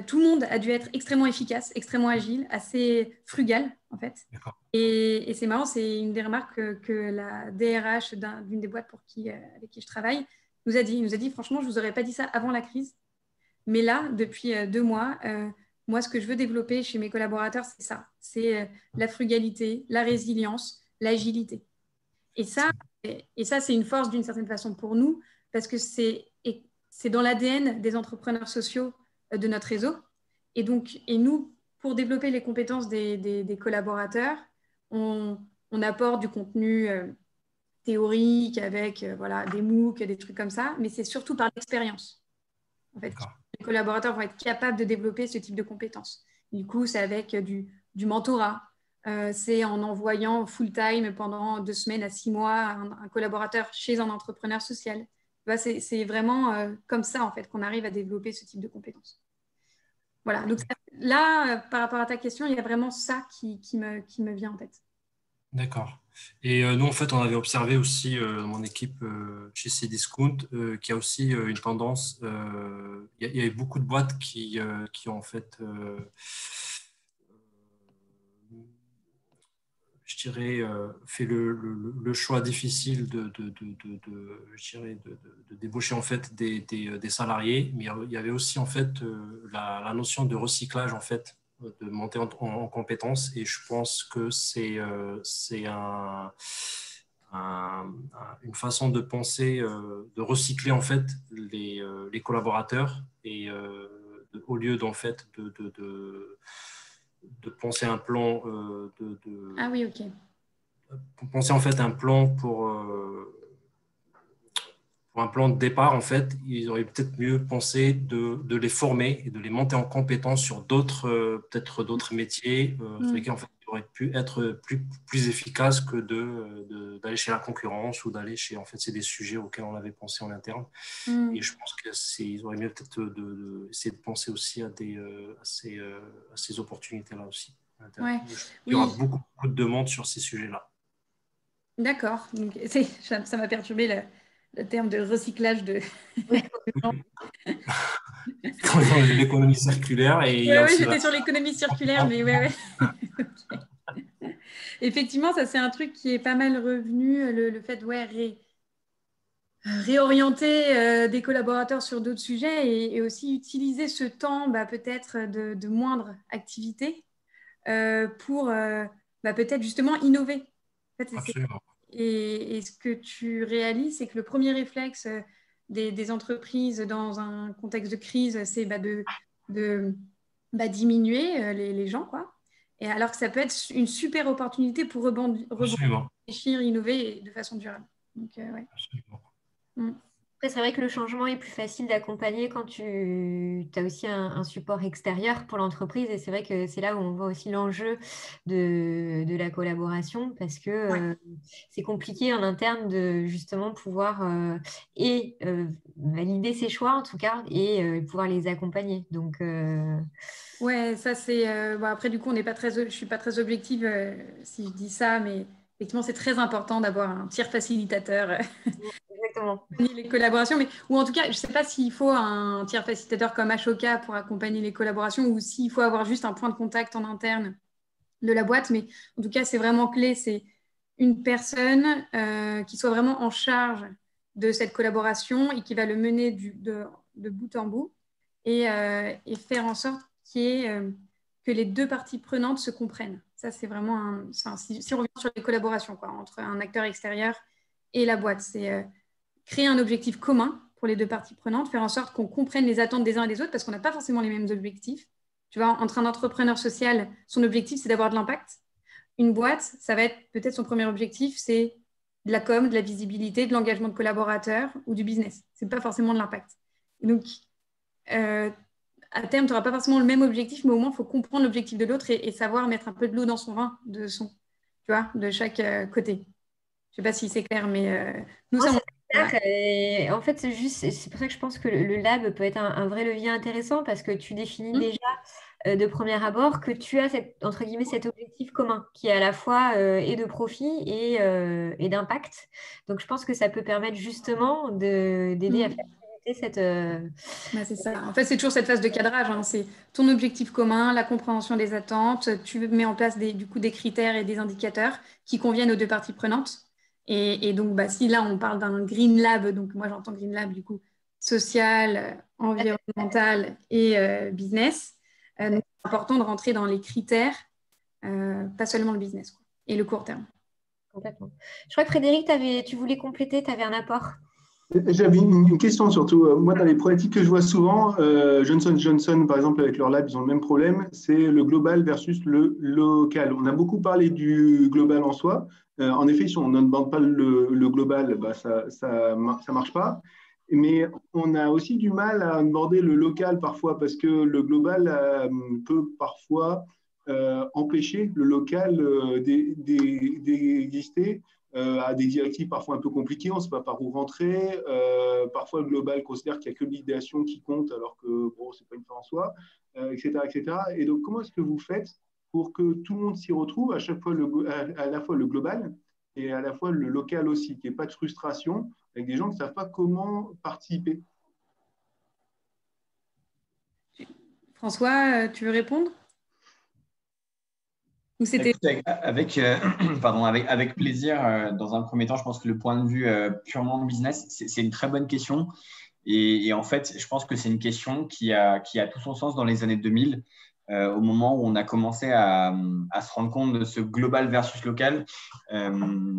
tout le monde a dû être extrêmement efficace, extrêmement agile, assez frugal, en fait. Et c'est marrant, c'est une des remarques que la DRH d'une des boîtes avec qui je travaille nous a dit. Il nous a dit, franchement, je ne vous aurais pas dit ça avant la crise. Mais là, depuis 2 mois, moi, ce que je veux développer chez mes collaborateurs, c'est ça. C'est la frugalité, la résilience, l'agilité. Et ça, c'est une force d'une certaine façon pour nous, parce que c'est dans l'ADN des entrepreneurs sociaux de notre réseau. Et nous, pour développer les compétences des collaborateurs, on apporte du contenu théorique avec voilà, des MOOC, des trucs comme ça, mais c'est surtout par l'expérience. En fait, les collaborateurs vont être capables de développer ce type de compétences. Du coup, c'est avec du mentorat. C'est en envoyant full-time pendant 2 semaines à 6 mois un collaborateur chez un entrepreneur social. C'est vraiment comme ça, en fait, qu'on arrive à développer ce type de compétences. Voilà. Donc là, par rapport à ta question, il y a vraiment ça qui me vient en tête. D'accord. Et nous, en fait, on avait observé aussi dans mon équipe chez Cdiscount qu'il y a aussi une tendance. Il y a eu beaucoup de boîtes qui ont en fait, je dirais, fait le choix difficile de débaucher en fait des salariés, mais il y avait aussi en fait la notion de recyclage en fait, de monter en compétences, et je pense que c'est une façon de penser, de recycler en fait les collaborateurs, et au lieu d'en fait de penser un plan Ah oui, ok. penser en fait un plan pour un plan de départ, en fait, ils auraient peut-être mieux pensé de les former et de les monter en compétence sur peut-être d'autres métiers sur lesquels en fait, ils auraient pu être plus efficaces que d'aller chez la concurrence ou d'aller chez, en fait, c'est des sujets auxquels on avait pensé en interne. Et je pense qu'ils auraient mieux peut-être essayer de penser aussi à ces opportunités-là aussi. Ouais. Il y aura beaucoup de demandes sur ces sujets-là. D'accord. Donc, ça m'a perturbé le terme de recyclage de. L'économie circulaire. Oui, j'étais sur l'économie circulaire, mais ouais. Okay. Effectivement, ça c'est un truc qui est pas mal revenu, le fait de réorienter des collaborateurs sur d'autres sujets, et aussi utiliser ce temps peut-être de moindre activité pour peut-être justement innover. En fait, Absolument. Et ce que tu réalises, c'est que le premier réflexe des entreprises dans un contexte de crise, c'est de diminuer les gens, quoi. Et alors que ça peut être une super opportunité pour rebondir, réfléchir, innover de façon durable. Donc, ouais. Absolument. Après, c'est vrai que le changement est plus facile d'accompagner quand tu as aussi un support extérieur pour l'entreprise. Et c'est vrai que c'est là où on voit aussi l'enjeu de la collaboration, parce que c'est compliqué en interne de justement pouvoir valider ses choix en tout cas, et pouvoir les accompagner. Donc, ouais, ça c'est. Après, du coup, je ne suis pas très objective si je dis ça, mais effectivement, c'est très important d'avoir un tiers facilitateur. Exactement. Les collaborations, ou en tout cas, je ne sais pas s'il faut un tiers facilitateur comme Ashoka pour accompagner les collaborations, ou s'il faut avoir juste un point de contact en interne de la boîte, mais en tout cas, c'est vraiment clé, c'est une personne qui soit vraiment en charge de cette collaboration et qui va le mener de bout en bout, et faire en sorte que les deux parties prenantes se comprennent. Ça, c'est vraiment si on revient sur les collaborations, quoi, entre un acteur extérieur et la boîte, c'est créer un objectif commun pour les deux parties prenantes, faire en sorte qu'on comprenne les attentes des uns et des autres parce qu'on n'a pas forcément les mêmes objectifs. Tu vois, entre un entrepreneur social, son objectif, c'est d'avoir de l'impact. Une boîte, ça va être peut-être son premier objectif, c'est de la com, de la visibilité, de l'engagement de collaborateurs ou du business. Ce n'est pas forcément de l'impact. Donc, à terme, tu n'auras pas forcément le même objectif, mais au moins, il faut comprendre l'objectif de l'autre et savoir mettre un peu de l'eau dans son vin, tu vois, de chaque côté. Je ne sais pas si c'est clair, mais nous, ça, Et en fait, c'est pour ça que je pense que le lab peut être un vrai levier intéressant parce que tu définis déjà de premier abord que tu as entre guillemets, cet objectif commun qui est à la fois et de profit et d'impact. Donc, je pense que ça peut permettre justement d'aider à faciliter cette… c'est ça. En fait, c'est toujours cette phase de cadrage. Hein. C'est ton objectif commun, la compréhension des attentes. Tu mets en place des critères et des indicateurs qui conviennent aux deux parties prenantes. Et donc, si là, on parle d'un Green Lab, donc moi, j'entends Green Lab, du coup, social, environnemental et business. Donc, c'est important de rentrer dans les critères, pas seulement le business, quoi, et le court terme. Complètement. Je crois que Frédéric, tu voulais compléter, tu avais un apport. J'avais une question surtout. Moi, dans les problématiques que je vois souvent, Johnson & Johnson, par exemple, avec leur lab, ils ont le même problème, c'est le global versus le local. On a beaucoup parlé du global en soi. En effet, si on ne bande pas le global, ça marche pas. Mais on a aussi du mal à aborder le local parfois parce que le global peut parfois empêcher le local d'exister. À des directives parfois un peu compliquées, on ne sait pas par où rentrer. Parfois, le global considère qu'il n'y a que l'idéation qui compte, alors que bon, ce n'est pas une fin en soi, etc., etc. Et donc, comment est-ce que vous faites pour que tout le monde s'y retrouve, à chaque fois à la fois le global et à la fois le local aussi, qu'il n'y ait pas de frustration avec des gens qui ne savent pas comment participer? François, tu veux répondre? Avec plaisir. Dans un premier temps, je pense que le point de vue purement business, c'est une très bonne question. Et en fait, je pense que c'est une question qui a tout son sens dans les années 2000, au moment où on a commencé à se rendre compte de ce global versus local.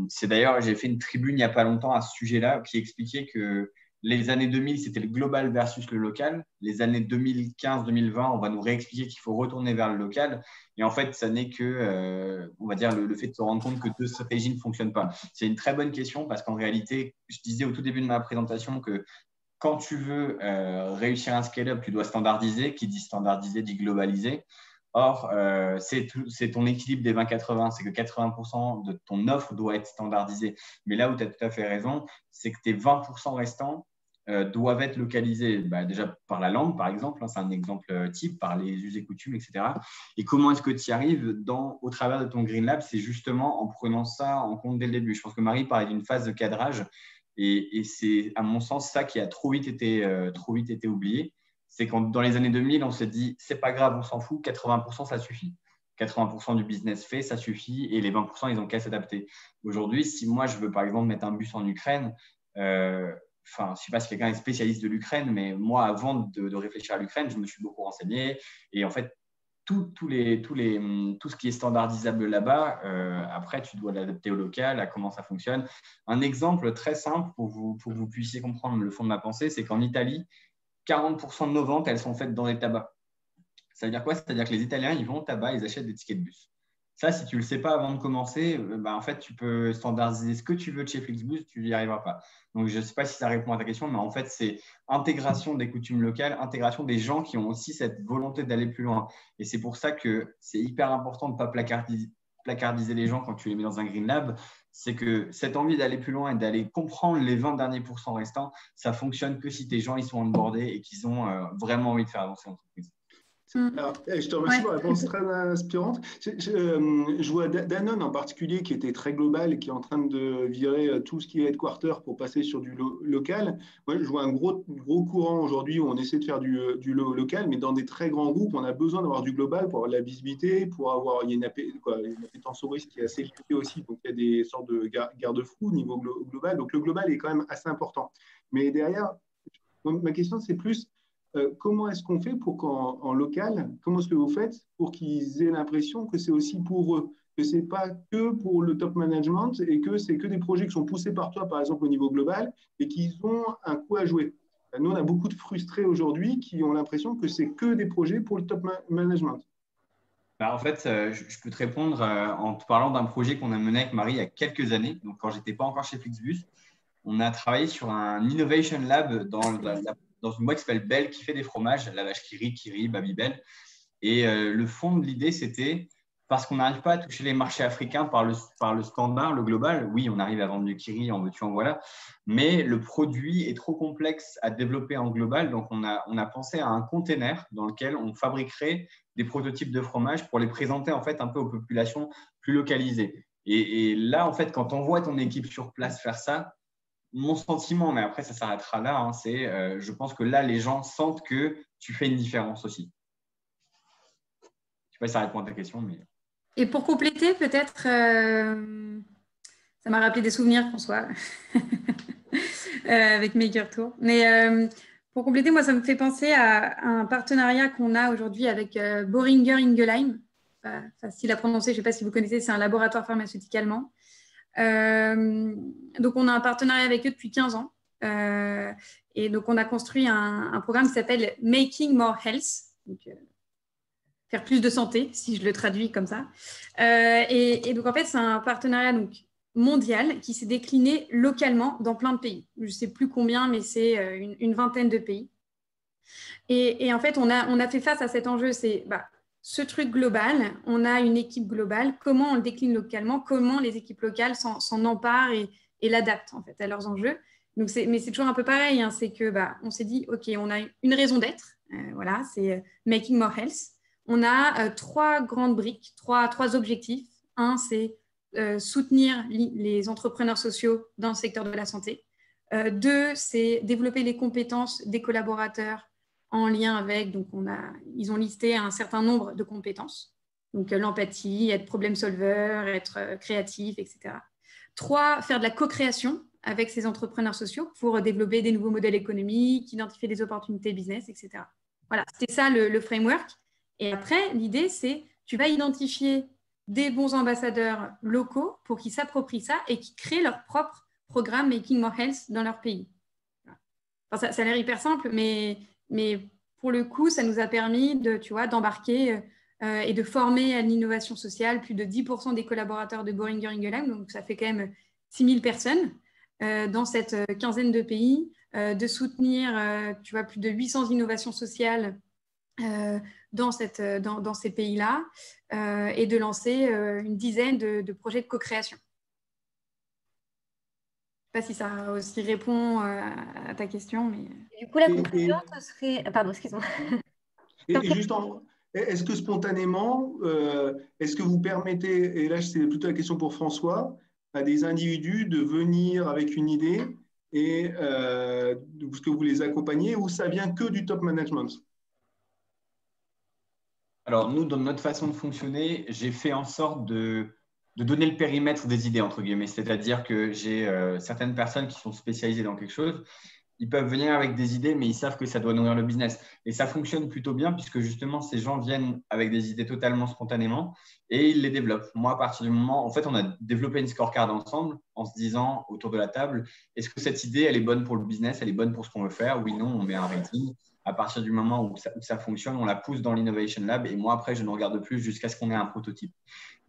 C'est d'ailleurs, j'ai fait une tribune il n'y a pas longtemps à ce sujet-là qui expliquait que les années 2000, c'était le global versus le local. Les années 2015-2020, on va nous réexpliquer qu'il faut retourner vers le local. Et en fait, ça n'est que, on va dire, le fait de se rendre compte que deux stratégies ne fonctionnent pas. C'est une très bonne question parce qu'en réalité, je disais au tout début de ma présentation que quand tu veux réussir un scale-up, tu dois standardiser. Qui dit standardiser dit globaliser. Or, c'est ton équilibre des 20-80, c'est que 80% de ton offre doit être standardisée. Mais là où tu as tout à fait raison, c'est que tes 20% restants doivent être localisés déjà par la langue, par exemple, c'est un exemple type, par les us et coutumes, etc. Et comment est-ce que tu y arrives au travers de ton Green Lab? C'est justement en prenant ça en compte dès le début. Je pense que Marie parlait d'une phase de cadrage et c'est, à mon sens, ça qui a trop vite été oublié. C'est quand dans les années 2000, on s'est dit, c'est pas grave, on s'en fout, 80%, ça suffit. 80% du business fait, ça suffit, et les 20%, ils n'ont qu'à s'adapter. Aujourd'hui, si moi, je veux, par exemple, mettre un bus en Ukraine, je ne sais pas si quelqu'un est spécialiste de l'Ukraine, mais moi, avant de réfléchir à l'Ukraine, je me suis beaucoup renseigné. Et en fait, tout ce qui est standardisable là-bas, après, tu dois l'adapter au local, à comment ça fonctionne. Un exemple très simple pour que vous puissiez comprendre le fond de ma pensée, c'est qu'en Italie, 40% de nos ventes, elles sont faites dans des tabacs. Ça veut dire quoi? C'est-à-dire que les Italiens, ils vont au tabac, ils achètent des tickets de bus. Ça, si tu ne le sais pas avant de commencer, en fait, tu peux standardiser ce que tu veux de chez Flixbus, tu n'y arriveras pas. Donc, je ne sais pas si ça répond à ta question, mais en fait, c'est intégration des coutumes locales, intégration des gens qui ont aussi cette volonté d'aller plus loin. Et c'est pour ça que c'est hyper important de ne pas placardiser les gens quand tu les mets dans un Green Lab. C'est que cette envie d'aller plus loin et d'aller comprendre les 20 derniers pourcents restants, ça fonctionne que si tes gens ils sont onboardés et qu'ils ont vraiment envie de faire avancer l'entreprise. Alors, je te remercie pour la réponse très inspirante. Je vois Danone en particulier qui était très global et qui est en train de virer tout ce qui est headquarter pour passer sur du local. Moi, je vois un gros courant aujourd'hui où on essaie de faire du local, mais dans des très grands groupes, on a besoin d'avoir du global pour avoir de la visibilité, il y a une appétence au risque qui est assez limitée aussi, donc il y a des sortes de garde-fous au niveau global. Donc le global est quand même assez important. Mais derrière, ma question c'est plus comment est-ce qu'on fait pour qu'en local, comment est-ce que vous faites pour qu'ils aient l'impression que c'est aussi pour eux, que ce n'est pas que pour le top management et que c'est que des projets qui sont poussés par toi, par exemple, au niveau global, et qu'ils ont un coup à jouer. Nous, on a beaucoup de frustrés aujourd'hui qui ont l'impression que c'est que des projets pour le top management. En fait, je peux te répondre en te parlant d'un projet qu'on a mené avec Marie il y a quelques années. Donc, quand je n'étais pas encore chez Flixbus, on a travaillé sur un Innovation Lab dans une boîte qui s'appelle Bell, qui fait des fromages, la vache Kiri, Babybel. Et le fond de l'idée, c'était parce qu'on n'arrive pas à toucher les marchés africains par le standard, le global. Oui, on arrive à vendre du Kiri, en veux-tu, en voilà. Mais le produit est trop complexe à développer en global. Donc, on a pensé à un container dans lequel on fabriquerait des prototypes de fromage pour les présenter en fait un peu aux populations plus localisées. Et là, en fait, quand on voit ton équipe sur place faire ça, mon sentiment, mais après ça s'arrêtera là, hein, c'est je pense que là, les gens sentent que tu fais une différence aussi. Je ne sais pas si ça répond à ta question. Mais... Et pour compléter, peut-être, ça m'a rappelé des souvenirs, François, avec Maker Tour. Mais pour compléter, moi, ça me fait penser à un partenariat qu'on a aujourd'hui avec Boehringer Ingelheim. Facile à prononcer, je ne sais pas si vous connaissez, c'est un laboratoire pharmaceutique allemand. Donc, on a un partenariat avec eux depuis 15 ans. Et donc, on a construit un programme qui s'appelle Making More Health. Donc, faire plus de santé, si je le traduis comme ça. Et donc, en fait, c'est un partenariat donc, mondial qui s'est décliné localement dans plein de pays. Je ne sais plus combien, mais c'est une vingtaine de pays. Et en fait, on a fait face à cet enjeu, c'est ce truc global, on a une équipe globale, comment on le décline localement, comment les équipes locales s'en emparent et l'adaptent en fait à leurs enjeux. Donc mais c'est toujours un peu pareil, hein, c'est que on s'est dit, OK, on a une raison d'être, voilà, c'est Making More Health. On a 3 grandes briques, trois objectifs. Un, c'est soutenir les entrepreneurs sociaux dans le secteur de la santé. 2, c'est développer les compétences des collaborateurs en lien avec, donc ils ont listé un certain nombre de compétences, donc l'empathie, être problem solver, être créatif, etc. 3, faire de la co-création avec ces entrepreneurs sociaux pour développer des nouveaux modèles économiques, identifier des opportunités business, etc. Voilà, c'était ça le framework. Et après, l'idée, c'est tu vas identifier des bons ambassadeurs locaux pour qu'ils s'approprient ça et qui créent leur propre programme Making More Health dans leur pays. Enfin, ça a l'air hyper simple, mais pour le coup, ça nous a permis d'embarquer et de former à l'innovation sociale plus de 10% des collaborateurs de Boehringer Ingelheim. Donc, ça fait quand même 6000 personnes dans cette quinzaine de pays, de soutenir plus de 800 innovations sociales dans ces pays-là et de lancer une dizaine de projets de co-création. Je ne sais pas si ça aussi répond à ta question. Mais... Du coup, la conclusion, ce serait... Pardon, excuse-moi. Et juste est-ce que spontanément, est-ce que vous permettez, et là c'est plutôt la question pour François, à des individus de venir avec une idée et est-ce que vous les accompagnez ou ça vient que du top management? Alors, nous, dans notre façon de fonctionner, j'ai fait en sorte de donner le périmètre des idées, entre guillemets. C'est-à-dire que j'ai certaines personnes qui sont spécialisées dans quelque chose. Ils peuvent venir avec des idées, mais ils savent que ça doit nourrir le business. Et ça fonctionne plutôt bien puisque justement, ces gens viennent avec des idées totalement spontanément et ils les développent. Moi, à partir du moment… En fait, on a développé une scorecard ensemble en se disant autour de la table, est-ce que cette idée, elle est bonne pour le business, elle est bonne pour ce qu'on veut faire? Oui, non, on met un rating. À partir du moment où ça fonctionne, on la pousse dans l'Innovation Lab et moi, après, je ne regarde plus jusqu'à ce qu'on ait un prototype.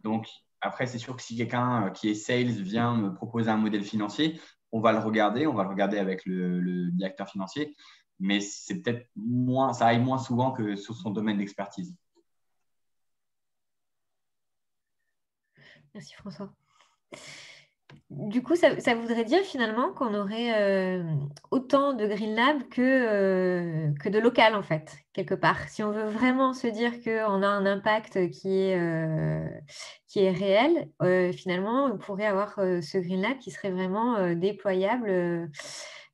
Donc, après, c'est sûr que si quelqu'un qui est sales vient me proposer un modèle financier, on va le regarder avec le directeur financier, mais c'est peut-être ça arrive moins souvent que sur son domaine d'expertise. Merci François. Du coup, ça voudrait dire finalement qu'on aurait autant de Green Lab que de local, en fait, quelque part. Si on veut vraiment se dire qu'on a un impact qui est réel, finalement, on pourrait avoir ce Green Lab qui serait vraiment déployable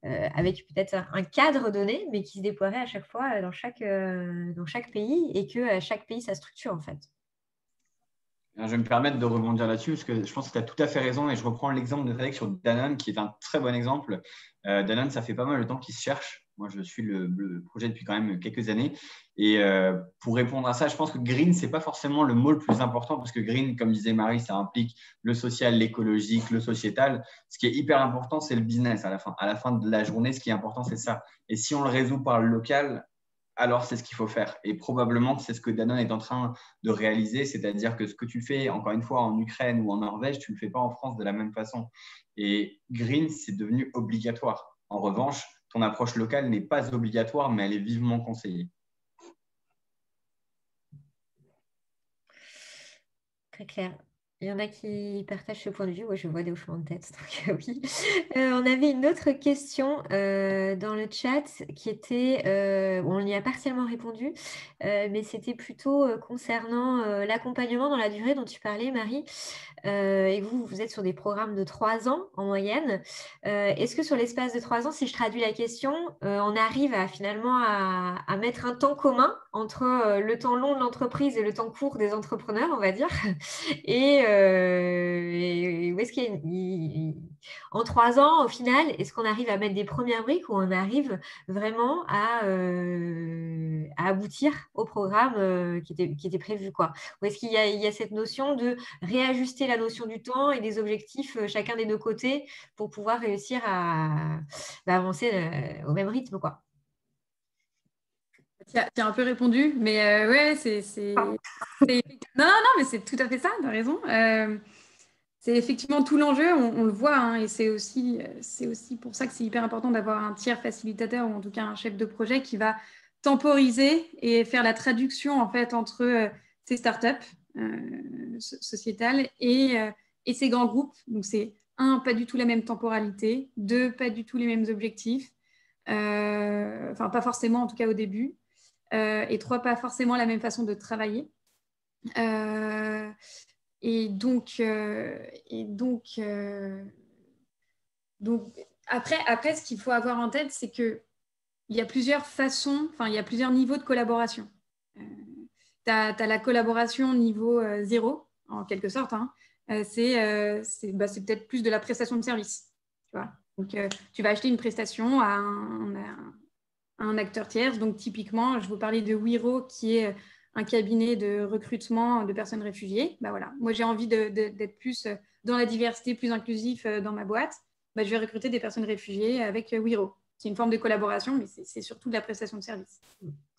avec peut-être un cadre donné, mais qui se déploierait à chaque fois dans chaque pays et que chaque pays, sa structure, en fait. Je vais me permettre de rebondir là-dessus parce que je pense que tu as tout à fait raison et je reprends l'exemple de Frédéric sur Danone qui est un très bon exemple. Danone, ça fait pas mal de temps qu'ils se cherchent. Moi, je suis le projet depuis quand même quelques années. Et pour répondre à ça, je pense que green, ce n'est pas forcément le mot le plus important parce que green, comme disait Marie, ça implique le social, l'écologique, le sociétal. Ce qui est hyper important, c'est le business à la fin. À la fin de la journée, ce qui est important, c'est ça. Et si on le résout par le local, alors c'est ce qu'il faut faire. Et probablement que c'est ce que Danone est en train de réaliser, c'est-à-dire que ce que tu fais, encore une fois, en Ukraine ou en Norvège, tu ne le fais pas en France de la même façon. Et green, c'est devenu obligatoire. En revanche, ton approche locale n'est pas obligatoire, mais elle est vivement conseillée. Très clair. Il y en a qui partagent ce point de vue. Moi, je vois des hochements de tête. Donc, oui. On avait une autre question dans le chat qui était, on y a partiellement répondu, mais c'était plutôt concernant l'accompagnement dans la durée dont tu parlais, Marie. Et vous êtes sur des programmes de 3 ans en moyenne. Est-ce que sur l'espace de 3 ans, si je traduis la question, on arrive finalement à mettre un temps commun entre le temps long de l'entreprise et le temps court des entrepreneurs, on va dire, et où est-ce qu'il y a en 3 ans, au final, est-ce qu'on arrive à mettre des premières briques ou on arrive vraiment à aboutir au programme qui était prévu, quoi? Ou est-ce qu'il y a cette notion de réajuster la notion du temps et des objectifs chacun des deux côtés pour pouvoir réussir à avancer au même rythme, quoi? Tu as un peu répondu, mais ouais, non, non, mais c'est tout à fait ça, tu as raison. C'est effectivement tout l'enjeu, on le voit, hein, et c'est aussi pour ça que c'est hyper important d'avoir un tiers facilitateur ou en tout cas un chef de projet qui va temporiser et faire la traduction en fait entre ces startups sociétales et ces grands groupes. Donc c'est 1, pas du tout la même temporalité, 2, pas du tout les mêmes objectifs, enfin pas forcément en tout cas au début, et 3, pas forcément la même façon de travailler. Et donc après, ce qu'il faut avoir en tête, c'est qu'il y a plusieurs façons, enfin, il y a plusieurs niveaux de collaboration. Tu as la collaboration niveau 0, en quelque sorte. Hein. C'est peut-être plus de la prestation de service. Tu vois. Donc, tu vas acheter une prestation à un acteur tiers. Donc, typiquement, je vous parlais de Wiro, qui est un cabinet de recrutement de personnes réfugiées. Bah, voilà. Moi, j'ai envie d'être plus dans la diversité, plus inclusif dans ma boîte. Bah, je vais recruter des personnes réfugiées avec Wiro. C'est une forme de collaboration, mais c'est surtout de la prestation de service.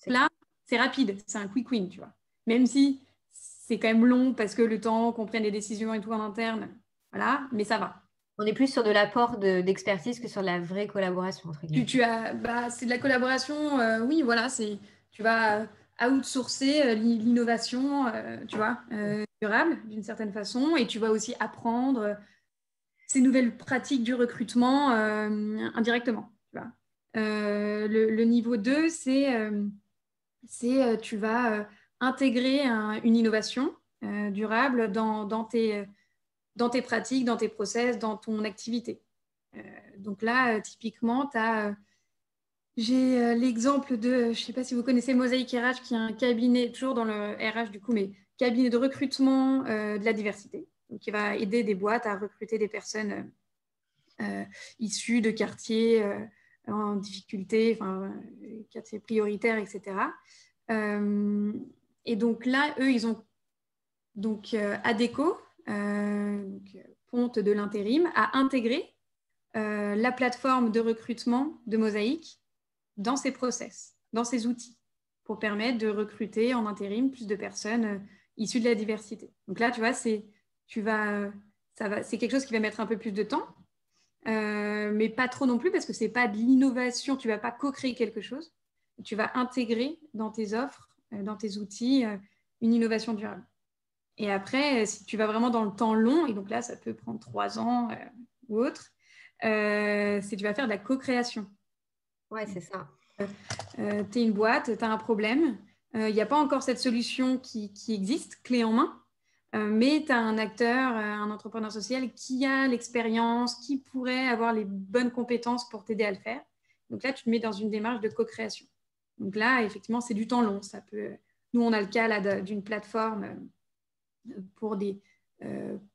Là, c'est rapide, c'est un quick win, tu vois. Même si c'est quand même long parce que le temps qu'on prenne des décisions et tout en interne, voilà, mais ça va. On est plus sur de l'apport d'expertise que sur de la vraie collaboration, entre guillemets. C'est de la collaboration, oui, voilà, tu vas outsourcer l'innovation, tu vois, durable d'une certaine façon, et tu vas aussi apprendre ces nouvelles pratiques du recrutement indirectement. Tu vois. Le niveau 2, tu vas intégrer une innovation durable dans tes pratiques, dans tes process, dans ton activité. Donc là, typiquement, j'ai l'exemple de, je ne sais pas si vous connaissez Mosaïque RH, qui est un cabinet, toujours dans le RH du coup, mais cabinet de recrutement de la diversité, donc qui va aider des boîtes à recruter des personnes issues de quartiers en difficulté, enfin, quartiers prioritaires, etc. Et donc là, eux, ils ont donc Adecco, Ponte de l'intérim, a intégré la plateforme de recrutement de Mosaïque dans ses process, dans ses outils, pour permettre de recruter en intérim plus de personnes issues de la diversité. Donc là, tu vois, c'est quelque chose qui va mettre un peu plus de temps, mais pas trop non plus, parce que ce n'est pas de l'innovation, tu ne vas pas co-créer quelque chose, tu vas intégrer dans tes offres, dans tes outils, une innovation durable. Et après, si tu vas vraiment dans le temps long, et donc là, ça peut prendre 3 ans ou autre, c'est tu vas faire de la co-création. Ouais, c'est ça. Tu es une boîte, tu as un problème, il n'y a pas encore cette solution qui existe, clé en main, mais tu as un acteur, un entrepreneur social qui a l'expérience, qui pourrait avoir les bonnes compétences pour t'aider à le faire. Donc là, tu te mets dans une démarche de co-création. Donc là, effectivement, c'est du temps long. Nous, on a le cas là, d'une plateforme pour des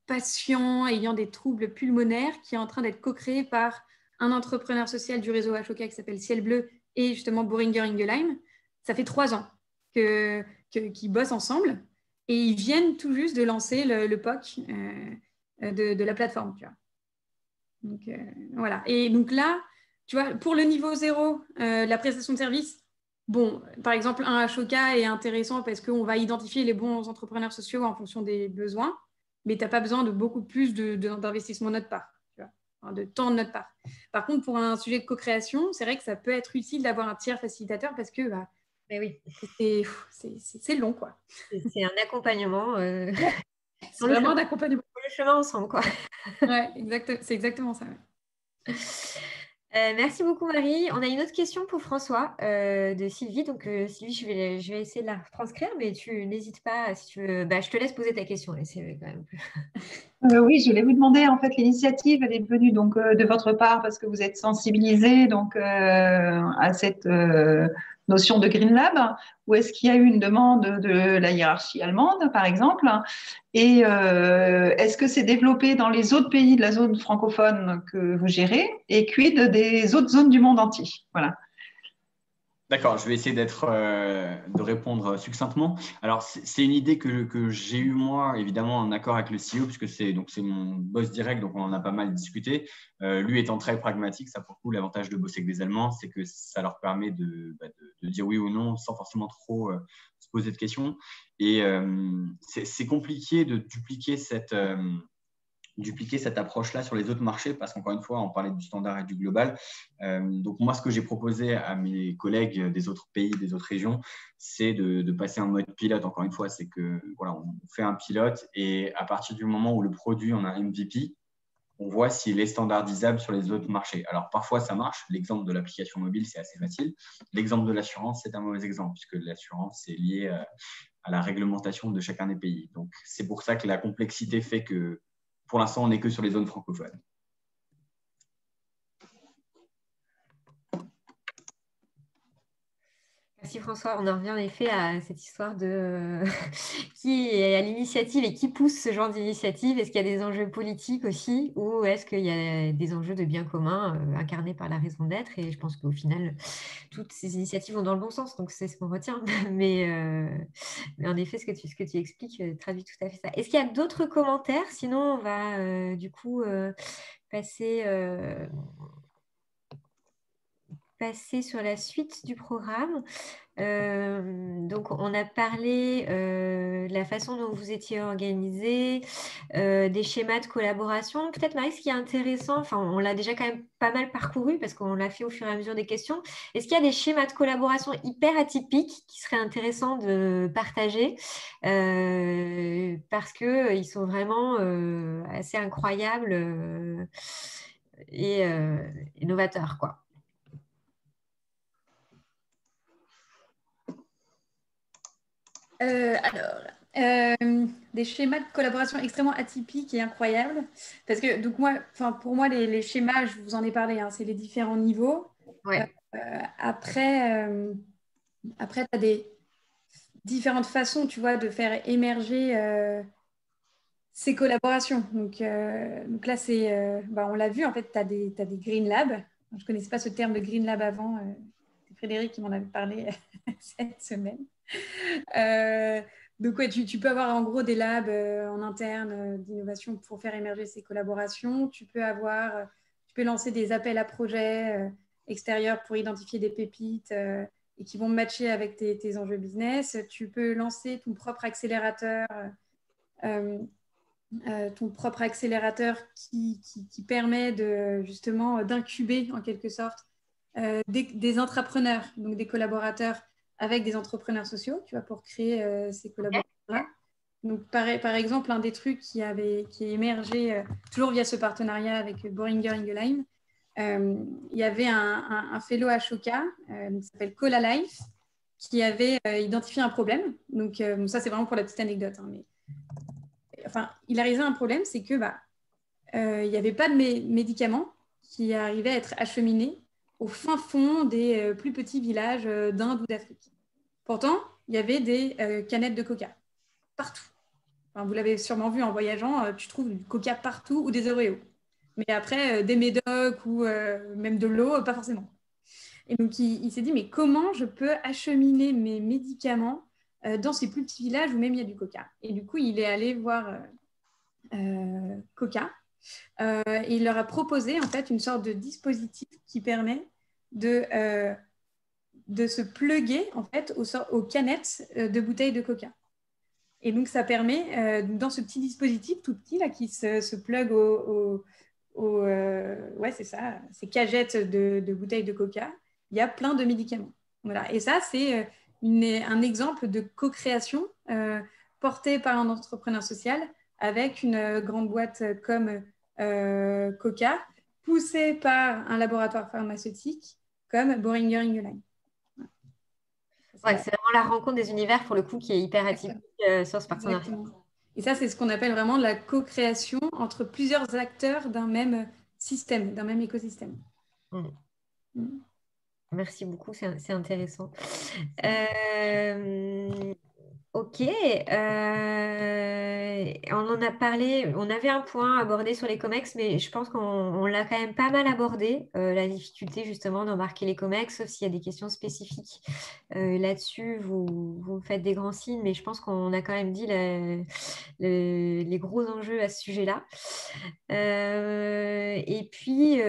patients ayant des troubles pulmonaires qui est en train d'être co-créé par un entrepreneur social du réseau HOK qui s'appelle Ciel Bleu et justement Boehringer Ingelheim, ça fait 3 ans qu'ils bossent ensemble et ils viennent tout juste de lancer le POC de la plateforme. Tu vois. Donc, voilà. Et donc là, tu vois, pour le niveau 0, la prestation de service, bon, par exemple, un Ashoka est intéressant parce qu'on va identifier les bons entrepreneurs sociaux en fonction des besoins, mais tu n'as pas besoin de beaucoup plus d'investissement de notre part, tu vois, enfin, de temps de notre part. Par contre, pour un sujet de co-création, c'est vrai que ça peut être utile d'avoir un tiers facilitateur parce que Mais oui, c'est long, quoi. c'est un accompagnement. C'est vraiment un accompagnement. Le chemin ensemble, quoi. Ouais, c'est exactement ça. Ouais. Merci beaucoup, Marie. On a une autre question pour François de Sylvie. Donc, Sylvie, je vais essayer de la transcrire, mais tu n'hésites pas si tu veux. Je te laisse poser ta question. C'est quand même plus. Oui, je voulais vous demander, en fait, l'initiative, elle est venue donc de votre part parce que vous êtes sensibilisé donc à cette notion de Green Lab, ou est-ce qu'il y a eu une demande de la hiérarchie allemande, par exemple, et est-ce que c'est développé dans les autres pays de la zone francophone que vous gérez, et quid des autres zones du monde entier? Voilà. D'accord, je vais essayer de répondre succinctement. Alors, c'est une idée que j'ai eue moi, évidemment, en accord avec le CEO, puisque c'est mon boss direct, donc on en a pas mal discuté. Lui étant très pragmatique, ça pour le coup, l'avantage de bosser avec des Allemands, c'est que ça leur permet de dire oui ou non sans forcément trop se poser de questions. Et c'est compliqué de dupliquer cette approche-là sur les autres marchés parce qu'encore une fois, on parlait du standard et du global. Donc moi, ce que j'ai proposé à mes collègues des autres pays, des autres régions, c'est de passer en mode pilote. Encore une fois, c'est que voilà, on fait un pilote et à partir du moment où le produit, on a un MVP, on voit s'il est standardisable sur les autres marchés. Alors parfois, ça marche. L'exemple de l'application mobile, c'est assez facile. L'exemple de l'assurance, c'est un mauvais exemple puisque l'assurance, c'est lié à la réglementation de chacun des pays. Donc c'est pour ça que la complexité fait que pour l'instant, on n'est que sur les zones francophones. Merci François. On en revient en effet à cette histoire de qui est à l'initiative et qui pousse ce genre d'initiative. Est-ce qu'il y a des enjeux politiques aussi ou est-ce qu'il y a des enjeux de bien commun incarnés par la raison d'être? Et je pense qu'au final, toutes ces initiatives vont dans le bon sens. Donc, c'est ce qu'on retient. Mais en effet, ce que tu expliques traduit tout à fait ça. Est-ce qu'il y a d'autres commentaires? Sinon, on va du coup passer sur la suite du programme. Donc, on a parlé de la façon dont vous étiez organisé, des schémas de collaboration. Peut-être, Marie, ce qui est intéressant, enfin, on l'a déjà quand même pas mal parcouru parce qu'on l'a fait au fur et à mesure des questions. Est-ce qu'il y a des schémas de collaboration hyper atypiques qui seraient intéressants de partager parce qu'ils sont vraiment assez incroyables et novateurs, quoi. Des schémas de collaboration extrêmement atypiques et incroyables. Parce que, donc pour moi, les schémas, je vous en ai parlé, hein, c'est les différents niveaux. Ouais. Après, tu as des différentes façons, tu vois, de faire émerger ces collaborations. Donc là, on l'a vu, en fait, tu as des Green Labs. Je ne connaissais pas ce terme de Green Lab avant. C'est Frédéric qui m'en avait parlé cette semaine. Donc, ouais, tu peux avoir en gros des labs en interne d'innovation pour faire émerger ces collaborations. Tu peux lancer des appels à projets extérieurs pour identifier des pépites et qui vont matcher avec tes enjeux business. Tu peux lancer ton propre accélérateur. Qui permet justement d'incuber en quelque sorte des entrepreneurs, donc des collaborateurs avec des entrepreneurs sociaux, tu vois, pour créer ces collaborations-là. Donc, par exemple, un des trucs qui est émergé toujours via ce partenariat avec Boehringer Ingelheim, il y avait un fellow Ashoka qui s'appelle Cola Life qui avait identifié un problème. Donc, ça, c'est vraiment pour la petite anecdote. Hein, mais il a réalisé un problème, c'est que il n'y avait pas de médicaments qui arrivaient à être acheminés au fin fond des plus petits villages d'Inde ou d'Afrique. Pourtant, il y avait des canettes de coca partout. Enfin, vous l'avez sûrement vu en voyageant, tu trouves du coca partout ou des Oreos. Mais après, des médocs ou même de l'eau, pas forcément. Et donc, il s'est dit, mais comment je peux acheminer mes médicaments dans ces plus petits villages où même il y a du coca? Et du coup, il est allé voir Coca. Et il leur a proposé en fait une sorte de dispositif qui permet de se plugger en fait aux canettes de bouteilles de coca. Et donc ça permet dans ce petit dispositif tout petit là qui se plug ouais c'est ça, ces cagettes de bouteilles de coca, il y a plein de médicaments. Voilà. Et ça c'est un exemple de co-création porté par un entrepreneur social avec une grande boîte comme Coca, poussée par un laboratoire pharmaceutique comme Boehringer Ingelheim. Ouais, c'est vraiment la rencontre des univers, pour le coup, qui est hyper atypique sur ce partenariat. Exactement. Et ça, c'est ce qu'on appelle vraiment la co-création entre plusieurs acteurs d'un même système, d'un même écosystème. Merci beaucoup, c'est intéressant. Ok, on en a parlé, on avait un point abordé sur les COMEX, mais je pense qu'on l'a quand même pas mal abordé, la difficulté justement d'embarquer les COMEX, sauf s'il y a des questions spécifiques là-dessus, vous me faites des grands signes, mais je pense qu'on a quand même dit les gros enjeux à ce sujet-là. Et puis,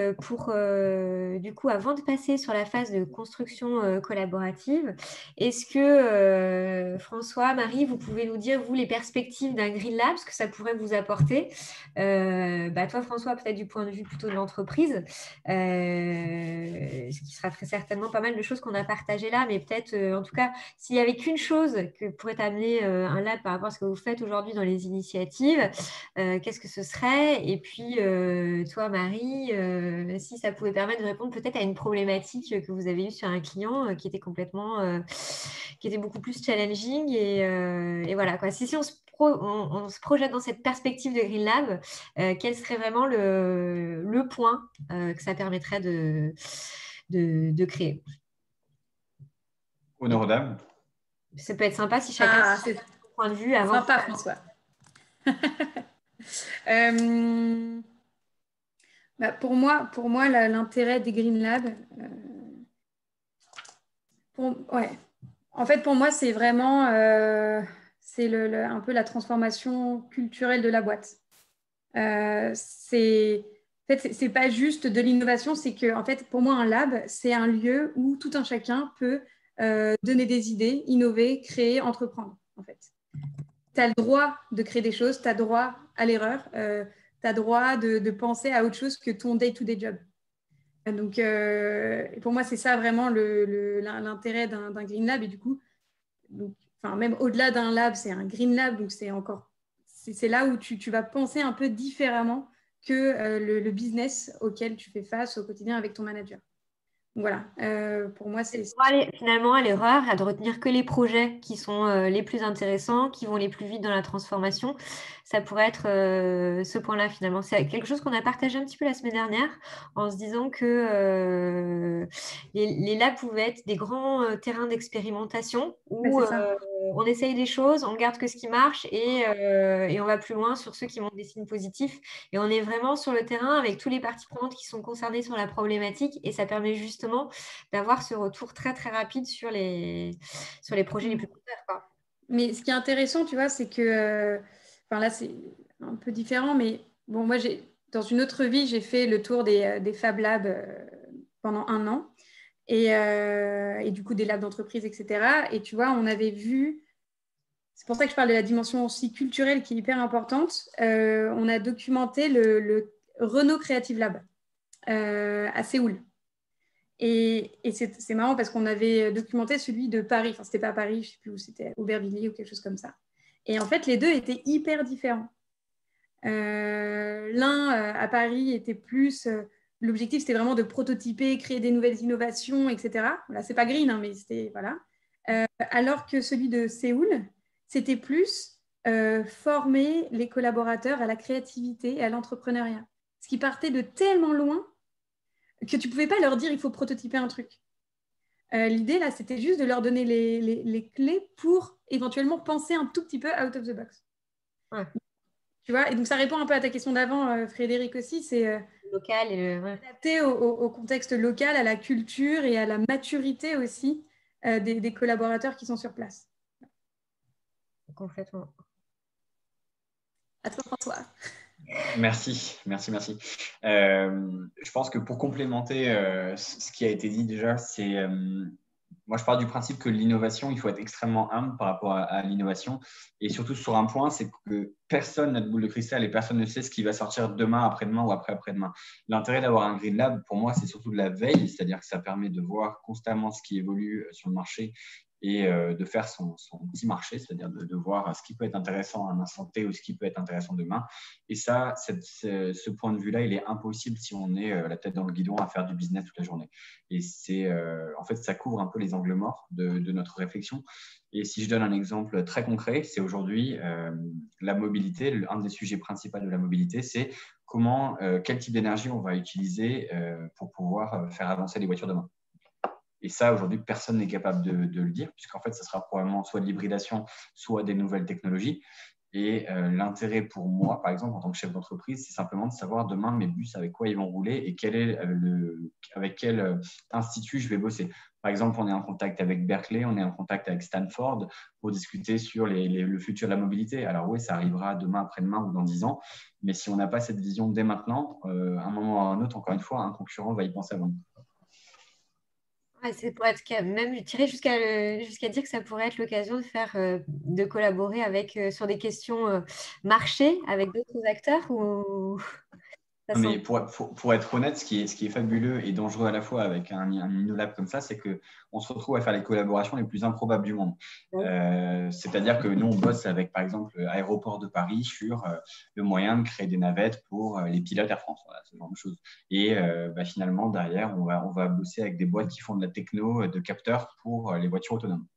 du coup, avant de passer sur la phase de construction collaborative, est-ce que François, Marie, vous pouvez nous dire, vous, les perspectives d'un Green Lab, ce que ça pourrait vous apporter? Toi, François, peut-être du point de vue plutôt de l'entreprise, ce qui sera très certainement pas mal de choses qu'on a partagées là, mais peut-être, en tout cas, s'il n'y avait qu'une chose que pourrait amener un lab par rapport à ce que vous faites aujourd'hui dans les initiatives, qu'est-ce que ce serait? Et puis, toi, Marie, si ça pouvait permettre de répondre peut-être à une problématique que vous avez eue sur un client qui était qui était beaucoup plus challenging. Et voilà, quoi. Si on se projette dans cette perspective de Green Lab, quel serait vraiment le point que ça permettrait de créer? Honneur aux dames. Ça peut être sympa si chacun a son point de vue avant. Sympa, François. Pour moi l'intérêt des Green Labs, en fait, pour moi, c'est vraiment c'est un peu la transformation culturelle de la boîte. En fait, c'est pas juste de l'innovation, c'est que, en fait, pour moi, un lab, c'est un lieu où tout un chacun peut donner des idées, innover, créer, entreprendre, en fait. Tu as le droit de créer des choses, tu as droit à l'erreur, tu as droit de penser à autre chose que ton day-to-day job. Donc, pour moi, c'est ça vraiment l'intérêt d'un Green Lab. Et du coup, même au-delà d'un lab, c'est un Green Lab. Donc, c'est là où tu vas penser un peu différemment que le business auquel tu fais face au quotidien avec ton manager. Voilà, pour moi, c'est... Finalement, à l'erreur, à de retenir que les projets qui sont les plus intéressants, qui vont les plus vite dans la transformation. Ça pourrait être ce point-là, finalement. C'est quelque chose qu'on a partagé un petit peu la semaine dernière en se disant que les labs pouvaient être des grands terrains d'expérimentation où on essaye des choses, on garde que ce qui marche et on va plus loin sur ceux qui montrent des signes positifs. Et on est vraiment sur le terrain avec tous les parties prenantes qui sont concernées sur la problématique et ça permet justement d'avoir ce retour très très rapide sur les projets les plus porteurs, quoi. Mais ce qui est intéressant, tu vois, c'est que là c'est un peu différent, mais bon, moi dans une autre vie, j'ai fait le tour des Fab Labs pendant 1 an et du coup des labs d'entreprise, etc. Et tu vois, on avait vu, c'est pour ça que je parle de la dimension aussi culturelle qui est hyper importante. On a documenté le Renault Creative Lab à Séoul. Et c'est marrant parce qu'on avait documenté celui de Paris. Enfin, c'était pas à Paris, je sais plus où c'était, Aubervilliers ou quelque chose comme ça. Et en fait, les deux étaient hyper différents. L'un à Paris était plus... l'objectif, c'était vraiment de prototyper, créer des nouvelles innovations, etc. Là, c'est pas green, hein, mais c'était... Voilà. Alors que celui de Séoul, c'était plus former les collaborateurs à la créativité et à l'entrepreneuriat. Ce qui partait de tellement loin que tu ne pouvais pas leur dire il faut prototyper un truc. L'idée, là, c'était juste de leur donner les clés pour éventuellement penser un tout petit peu out of the box. Ouais. Tu vois, et donc ça répond un peu à ta question d'avant, Frédéric aussi, c'est local et ouais. Adapté au contexte local, à la culture et à la maturité aussi des collaborateurs qui sont sur place. Complètement. À toi, François. Merci. Je pense que pour complémenter ce qui a été dit déjà, c'est moi je pars du principe que l'innovation, il faut être extrêmement humble par rapport à l'innovation, et surtout sur un point, c'est que personne n'a de boule de cristal et personne ne sait ce qui va sortir demain, après-demain ou après-après-demain. L'intérêt d'avoir un Green Lab, pour moi, c'est surtout de la veille, c'est-à-dire que ça permet de voir constamment ce qui évolue sur le marché et de faire son petit marché, c'est-à-dire de voir ce qui peut être intéressant à un instant T ou ce qui peut être intéressant demain. Et ça, ce point de vue-là, il est impossible si on est la tête dans le guidon à faire du business toute la journée. Et en fait, ça couvre un peu les angles morts de notre réflexion. Et si je donne un exemple très concret, c'est aujourd'hui la mobilité. Un des sujets principaux de la mobilité, c'est quel type d'énergie on va utiliser pour pouvoir faire avancer les voitures demain. Et ça, aujourd'hui, personne n'est capable de le dire, puisqu'en fait, ça sera probablement soit de l'hybridation, soit des nouvelles technologies. Et l'intérêt pour moi, par exemple, en tant que chef d'entreprise, c'est simplement de savoir demain mes bus, avec quoi ils vont rouler et avec quel institut je vais bosser. Par exemple, on est en contact avec Berkeley, on est en contact avec Stanford pour discuter sur le futur de la mobilité. Alors oui, ça arrivera demain, après-demain ou dans 10 ans. Mais si on n'a pas cette vision dès maintenant, à un moment ou à un autre, encore une fois, un concurrent va y penser avant. Ouais, c'est pour être même tiré jusqu'à dire que ça pourrait être l'occasion de collaborer sur des questions marché avec d'autres acteurs ou Mais pour être honnête, ce qui est fabuleux et dangereux à la fois avec un InnoLab comme ça, c'est qu'on se retrouve à faire les collaborations les plus improbables du monde. C'est-à-dire que nous, on bosse avec, par exemple, l'Aéroport de Paris sur le moyen de créer des navettes pour les pilotes Air France, voilà, ce genre de choses. Et finalement, derrière, on va bosser avec des boîtes qui font de la techno, de capteurs pour les voitures autonomes.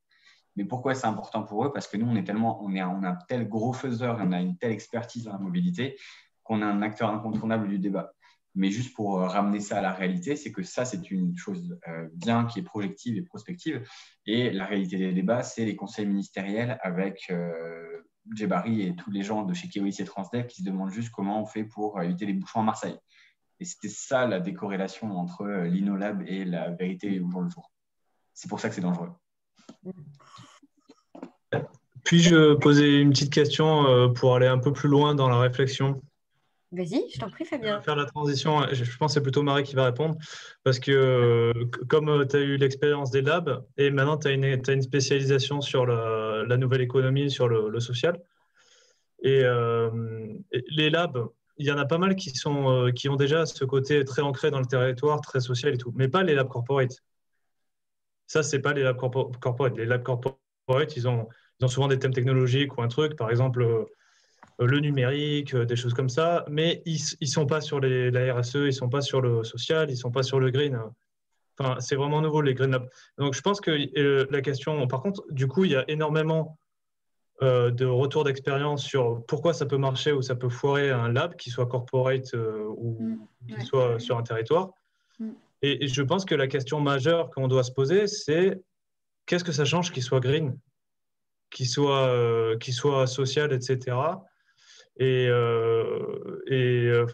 Mais pourquoi c'est important pour eux? Parce que nous, on a un tel gros faiseur et on a une telle expertise dans la mobilité qu'on est un acteur incontournable du débat. Mais juste pour ramener ça à la réalité, c'est que ça, c'est une chose bien qui est projective et prospective. Et la réalité des débats, c'est les conseils ministériels avec Djebari et tous les gens de chez KOIC et Transdev qui se demandent juste comment on fait pour éviter les bouchons à Marseille. Et c'était ça la décorrélation entre l'InnoLab et la vérité au jour le jour. C'est pour ça que c'est dangereux. Puis-je poser une petite question pour aller un peu plus loin dans la réflexion? Vas-y, je t'en prie, Fabien. Je vais faire la transition. Je pense que c'est plutôt Marie qui va répondre. Parce que comme tu as eu l'expérience des labs et maintenant tu as une spécialisation sur la nouvelle économie, sur le social. Et les labs, il y en a pas mal qui ont déjà ce côté très ancré dans le territoire, très social et tout. Mais pas les labs corporate. Ça, c'est pas les labs corporate. Les labs corporate, ils ont souvent des thèmes technologiques ou un truc. Par exemple, le numérique, des choses comme ça, mais ils sont pas sur la RSE, ils sont pas sur le social, ils sont pas sur le green. Enfin, c'est vraiment nouveau, les Green Labs. Donc, je pense que la question, par contre, du coup, il y a énormément de retours d'expérience sur pourquoi ça peut marcher ou ça peut foirer un lab, qui soit corporate ou qui soit sur un territoire. Et je pense que la question majeure qu'on doit se poser, c'est qu'est-ce que ça change qu'il soit green, qu'il soit social, etc.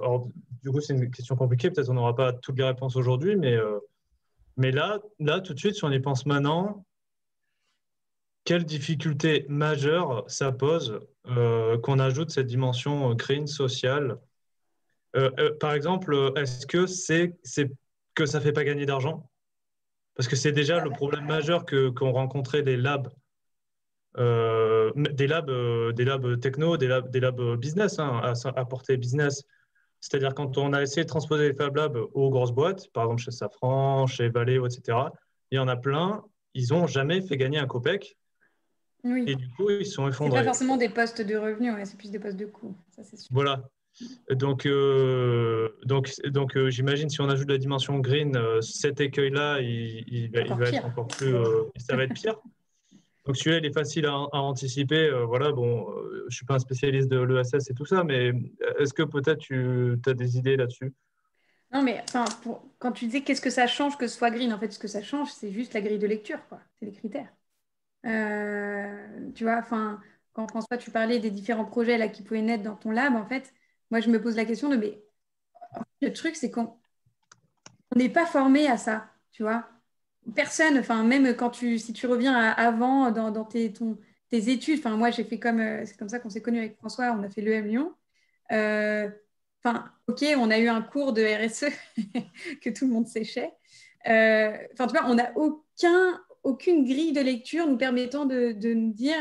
Alors, du coup, c'est une question compliquée. Peut-être on n'aura pas toutes les réponses aujourd'hui, mais là, tout de suite, si on y pense maintenant, quelle difficulté majeure ça pose qu'on ajoute cette dimension green, sociale? Par exemple, est-ce que c'est que ça ne fait pas gagner d'argent? Parce que c'est déjà le problème majeur qu'ont rencontré les labs. Des labs techno, des labs business, à portée business. C'est-à-dire quand on a essayé de transposer les Fab Labs aux grosses boîtes, par exemple chez Safran, chez Valeo, etc., il y en a plein, ils n'ont jamais fait gagner un copec. Oui. Et du coup, ils sont effondrés. Ce n'est pas forcément des postes de revenus, c'est plus des postes de coûts. Ça, c'est sûr. Voilà. Donc j'imagine si on ajoute la dimension green, cet écueil-là, il va être encore plus... ça va être pire. Donc celui-là, il est facile à anticiper. Voilà, bon, je ne suis pas un spécialiste de l'ESS et tout ça, mais est-ce que peut-être tu as des idées là-dessus? Non, mais quand tu disais qu'est-ce que ça change que ce soit green, en fait, ce que ça change, c'est juste la grille de lecture, quoi. C'est les critères. Tu vois, quand François, tu parlais des différents projets là, qui pouvaient naître dans ton lab, en fait, moi, je me pose la question de, mais le truc, c'est qu'on n'est pas formé à ça, tu vois. Personne, enfin, même si tu reviens avant dans tes études, enfin, moi, j'ai fait c'est comme ça qu'on s'est connus avec François, on a fait l'EM Lyon. Enfin, ok, on a eu un cours de RSE que tout le monde séchait. Enfin, tu vois, on n'a aucune grille de lecture nous permettant de nous dire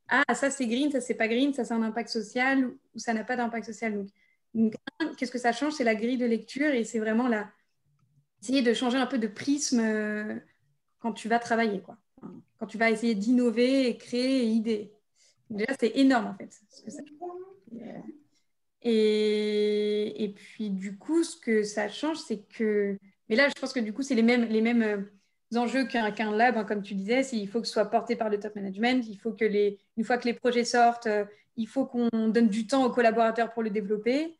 ah, ça c'est green, ça c'est pas green, ça c'est un impact social ou ça n'a pas d'impact social. Donc, qu'est-ce que ça change? C'est la grille de lecture et c'est vraiment essayer de changer un peu de prisme quand tu vas travailler, quoi. Enfin, quand tu vas essayer d'innover et créer et idées. Déjà, c'est énorme en fait. Et puis, du coup, ce que ça change, c'est que... Mais là, je pense que du coup, c'est les mêmes enjeux qu'un lab, hein, comme tu disais. Il faut que ce soit porté par le top management. Il faut que une fois que les projets sortent, il faut qu'on donne du temps aux collaborateurs pour le développer.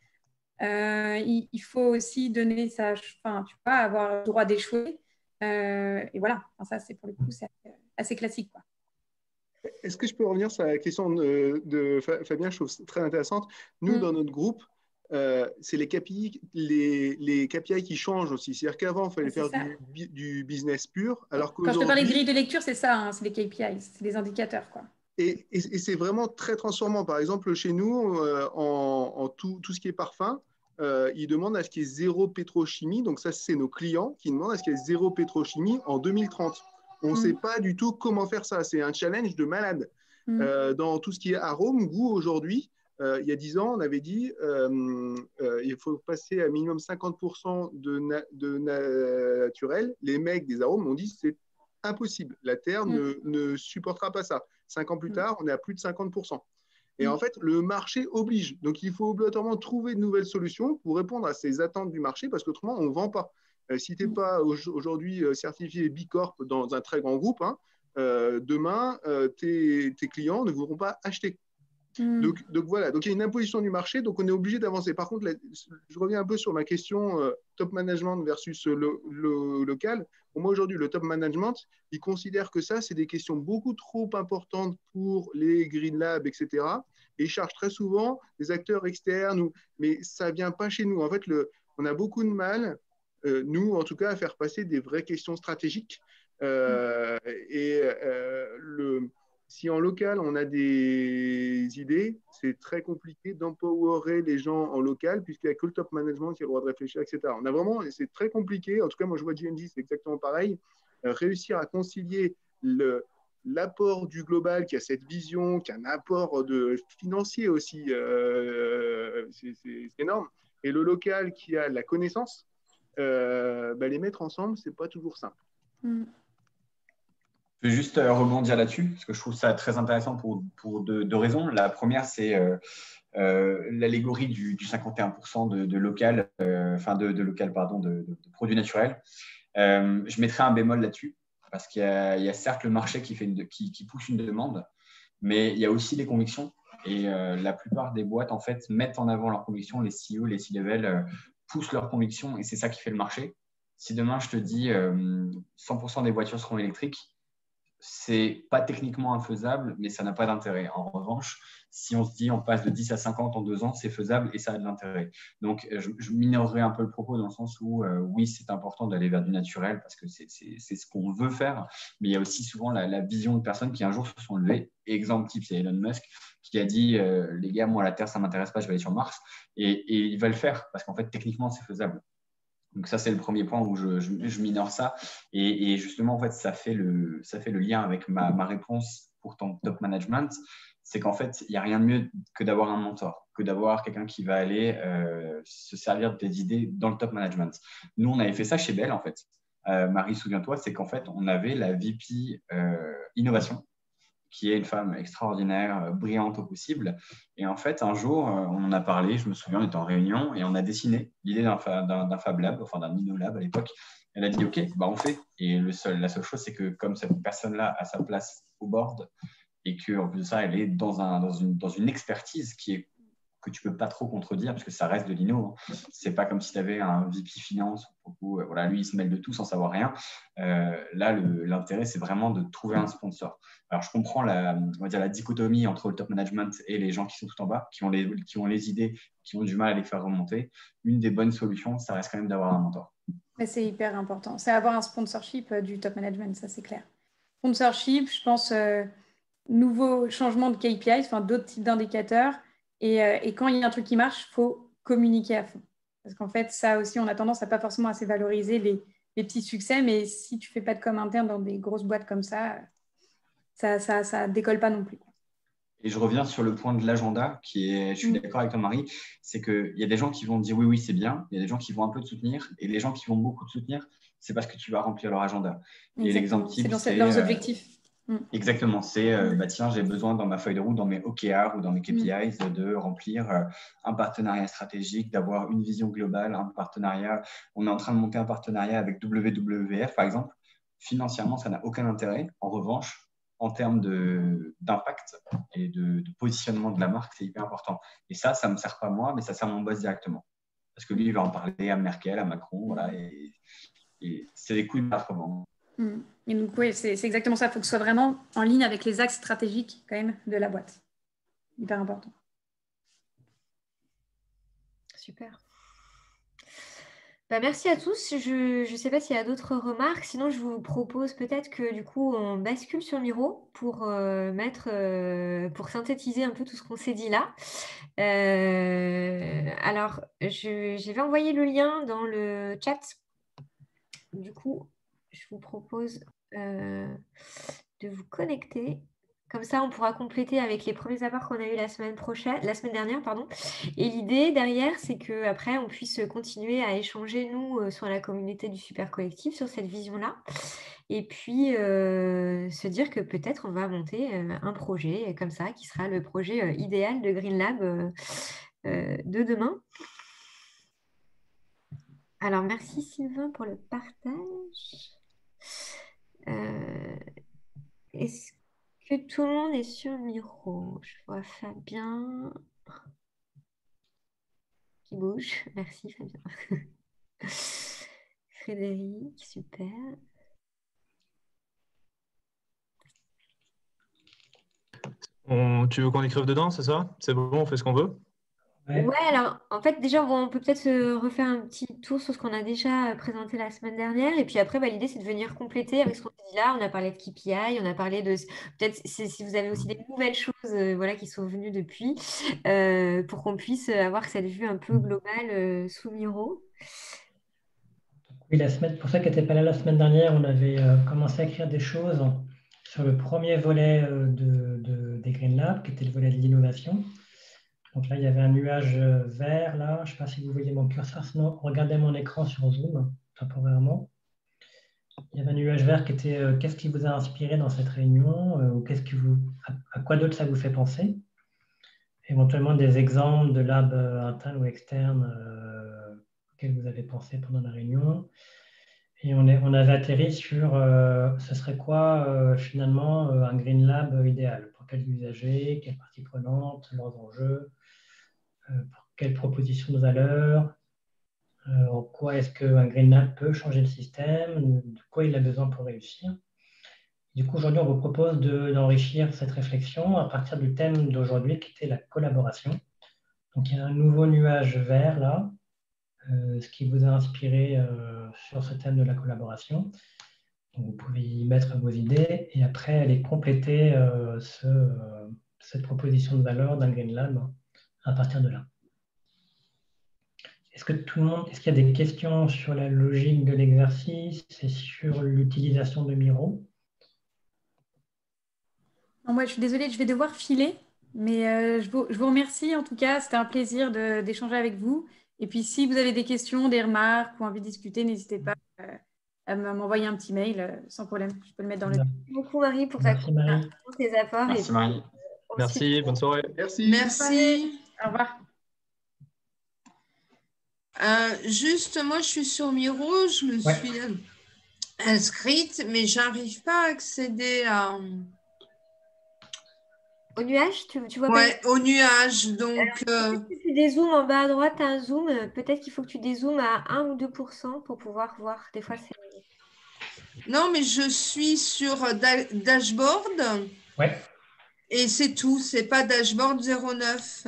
Il faut aussi donner enfin, tu vois, avoir le droit d'échouer. Et voilà. Enfin, ça, c'est pour le coup, c'est assez classique, quoi. Est-ce que je peux revenir sur la question de Fabien? Je trouve très intéressante. Nous, dans notre groupe, c'est les KPI, les KPI qui changent aussi. C'est-à-dire qu'avant, il fallait faire du business pur. Alors quand je te parlais de grille de lecture, c'est ça, hein, c'est les KPI, c'est les indicateurs, quoi. Et c'est vraiment très transformant. Par exemple, chez nous, en tout ce qui est parfum, ils demandent à ce qu'il y ait zéro pétrochimie. Donc ça, c'est nos clients qui demandent à ce qu'il y ait zéro pétrochimie en 2030. On ne sait pas du tout comment faire ça. C'est un challenge de malade. Dans tout ce qui est arôme, goût, aujourd'hui, il y a 10 ans, on avait dit il faut passer à minimum 50% de naturel. Les mecs des arômes ont dit c'est impossible. La Terre ne supportera pas ça. 5 ans plus tard, on est à plus de 50%. Et en fait, le marché oblige. Donc, il faut obligatoirement trouver de nouvelles solutions pour répondre à ces attentes du marché parce qu'autrement, on ne vend pas. Si tu n'es pas aujourd'hui certifié B Corp dans un très grand groupe, hein, demain, tes clients ne voudront pas acheter. Donc voilà, donc il y a une imposition du marché, donc on est obligé d'avancer. Par contre, je reviens un peu sur ma question top management versus le local. Pour moi, aujourd'hui, le top management, il considère que ça, c'est des questions beaucoup trop importantes pour les Green Labs, etc. Et ils chargent très souvent des acteurs externes, mais ça ne vient pas chez nous. En fait, on a beaucoup de mal, nous, en tout cas, à faire passer des vraies questions stratégiques. Si en local, on a des idées, c'est très compliqué d'empowerer les gens en local, puisqu'il n'y a que le top management qui a le droit de réfléchir, etc. C'est très compliqué. En tout cas, moi, je vois GNG, c'est exactement pareil. Réussir à concilier l'apport du global qui a cette vision, qui a un apport financier aussi, c'est énorme, et le local qui a la connaissance, les mettre ensemble, ce n'est pas toujours simple. Je vais juste rebondir là-dessus, parce que je trouve ça très intéressant pour deux raisons. La première, c'est l'allégorie du 51% de local, de produits naturels. Je mettrai un bémol là-dessus, parce qu'il y a certes le marché qui pousse une demande, mais il y a aussi les convictions. Et la plupart des boîtes, en fait, mettent en avant leurs convictions. Les CEO, les C-level poussent leurs convictions, et c'est ça qui fait le marché. Si demain, je te dis 100% des voitures seront électriques, c'est pas techniquement infaisable, mais ça n'a pas d'intérêt. En revanche, si on se dit on passe de 10 à 50 en 2 ans, c'est faisable et ça a de l'intérêt. Donc, je minorerai un peu le propos dans le sens où, oui, c'est important d'aller vers du naturel parce que c'est ce qu'on veut faire, mais il y a aussi souvent la vision de personnes qui un jour se sont levées. Exemple type, c'est Elon Musk qui a dit les gars, moi, la Terre, ça ne m'intéresse pas, je vais aller sur Mars. Et il va le faire parce qu'en fait, techniquement, c'est faisable. Donc ça, c'est le premier point où je minore ça. Et justement, en fait, ça fait le lien avec ma réponse pour ton top management. C'est qu'en fait, il n'y a rien de mieux que d'avoir un mentor, que d'avoir quelqu'un qui va aller se servir de tes idées dans le top management. Nous, on avait fait ça chez Bell, en fait. Marie, souviens-toi, c'est qu'en fait, on avait la VP Innovation, qui est une femme extraordinaire, brillante au possible. Et en fait, un jour, on en a parlé, je me souviens, on était en réunion et on a dessiné l'idée d'un Fab Lab, enfin d'un InnoLab à l'époque. Elle a dit, OK, on fait. Et la seule chose, c'est que comme cette personne-là a sa place au board et qu'en plus de ça, elle est dans une expertise qui est que tu ne peux pas trop contredire, parce que ça reste de l'inno. Hein. Ce n'est pas comme si tu avais un VP Finance, où, voilà, lui, il se mêle de tout sans savoir rien. Là, l'intérêt, c'est vraiment de trouver un sponsor. Alors, je comprends on va dire la dichotomie entre le top management et les gens qui sont tout en bas, qui ont les idées, qui ont du mal à les faire remonter. Une des bonnes solutions, ça reste quand même d'avoir un mentor. Mais c'est hyper important. C'est avoir un sponsorship du top management, ça c'est clair. Sponsorship, je pense, nouveau changement de KPIs, enfin d'autres types d'indicateurs. Et quand il y a un truc qui marche, il faut communiquer à fond. Parce qu'en fait, ça aussi, on a tendance à pas forcément assez valoriser les petits succès, mais si tu fais pas de com interne dans des grosses boîtes comme ça décolle pas non plus. Et je reviens sur le point de l'agenda, je suis d'accord avec toi, Marie, c'est qu'il y a des gens qui vont te dire oui, c'est bien, il y a des gens qui vont un peu te soutenir, et les gens qui vont beaucoup te soutenir, c'est parce que tu vas remplir leur agenda. Exactement. Et l'exemple type, c'est leurs objectifs. Exactement, c'est tiens, j'ai besoin dans ma feuille de route, dans mes OKR ou dans mes KPIs, de remplir un partenariat stratégique, d'avoir une vision globale, un partenariat. On est en train de monter un partenariat avec WWF, par exemple. Financièrement, ça n'a aucun intérêt. En revanche, en termes d'impact et de positionnement de la marque, c'est hyper important. Et ça ne me sert pas moi, mais ça sert mon boss directement. Parce que lui, il va en parler à Merkel, à Macron, voilà, et c'est des coups de marque. Et donc, oui, c'est exactement ça. Il faut que ce soit vraiment en ligne avec les axes stratégiques quand même de la boîte. Hyper important. Super. Merci à tous. Je ne sais pas s'il y a d'autres remarques. Sinon, je vous propose peut-être que du coup, on bascule sur Miro pour pour synthétiser un peu tout ce qu'on s'est dit là. Alors, je vais envoyer le lien dans le chat. Du coup, je vous propose de vous connecter. Comme ça, on pourra compléter avec les premiers apports qu'on a eu la semaine dernière. Et l'idée derrière, c'est qu'après, on puisse continuer à échanger, nous, sur la communauté du Super Collectif, sur cette vision-là. Et puis, se dire que peut-être on va monter un projet comme ça, qui sera le projet idéal de Green Lab de demain. Alors, merci Sylvain pour le partage. Est-ce que tout le monde est sur Miro? Je vois Fabien qui bouge. Merci Fabien. Frédéric, super. Tu veux qu'on écrive dedans, c'est ça? C'est bon, on fait ce qu'on veut? Ouais, alors en fait déjà on peut peut-être refaire un petit tour sur ce qu'on a déjà présenté la semaine dernière et puis après l'idée c'est de venir compléter avec ce qu'on a dit là. On a parlé de KPI, on a parlé de peut-être si vous avez aussi des nouvelles choses voilà, qui sont venues depuis pour qu'on puisse avoir cette vue un peu globale sous Miro. Oui, pour ceux qui n'étaient pas là la semaine dernière, on avait commencé à écrire des choses sur le premier volet des Green Lab, qui était le volet de l'innovation. Donc là, il y avait un nuage vert, là. Je ne sais pas si vous voyez mon curseur, sinon regardez mon écran sur Zoom, temporairement. Il y avait un nuage vert qui était qu'est-ce qui vous a inspiré dans cette réunion ou à quoi d'autre ça vous fait penser? Éventuellement des exemples de labs internes ou externes auxquels vous avez pensé pendant la réunion. Et on avait atterri sur ce serait quoi finalement un Green Lab idéal? Pour quels usagers, quelles parties prenantes, leurs enjeux, pour quelles propositions de valeur, en quoi est-ce qu'un Green Lab peut changer le système, de quoi il a besoin pour réussir. Du coup, aujourd'hui, on vous propose d'enrichir cette réflexion à partir du thème d'aujourd'hui qui était la collaboration. Donc, il y a un nouveau nuage vert là, ce qui vous a inspiré sur ce thème de la collaboration. Donc, vous pouvez y mettre vos idées et après aller compléter cette proposition de valeur d'un Green Lab à partir de là. Est-ce qu'il y a des questions sur la logique de l'exercice et sur l'utilisation de Miro? Moi, je suis désolée, je vais devoir filer, mais je vous remercie en tout cas. C'était un plaisir d'échanger avec vous. Et puis, si vous avez des questions, des remarques ou envie de discuter, n'hésitez pas à m'envoyer un petit mail sans problème. Je peux le mettre dans le... Merci beaucoup Marie pour tes apports. Merci Marie. Merci, bonne soirée. Merci. Merci. Au revoir. Juste, moi, je suis sur Miro, je me suis inscrite, mais j'arrive pas à accéder Au nuage, tu vois pas Ouais, au nuage. Donc, si tu dézoomes en bas à droite, tu as un zoom. Peut-être qu'il faut que tu dézoomes à 1 ou 2% pour pouvoir voir. Des fois, c'est... non, mais je suis sur dashboard Ouais. et c'est tout. C'est pas dashboard 09.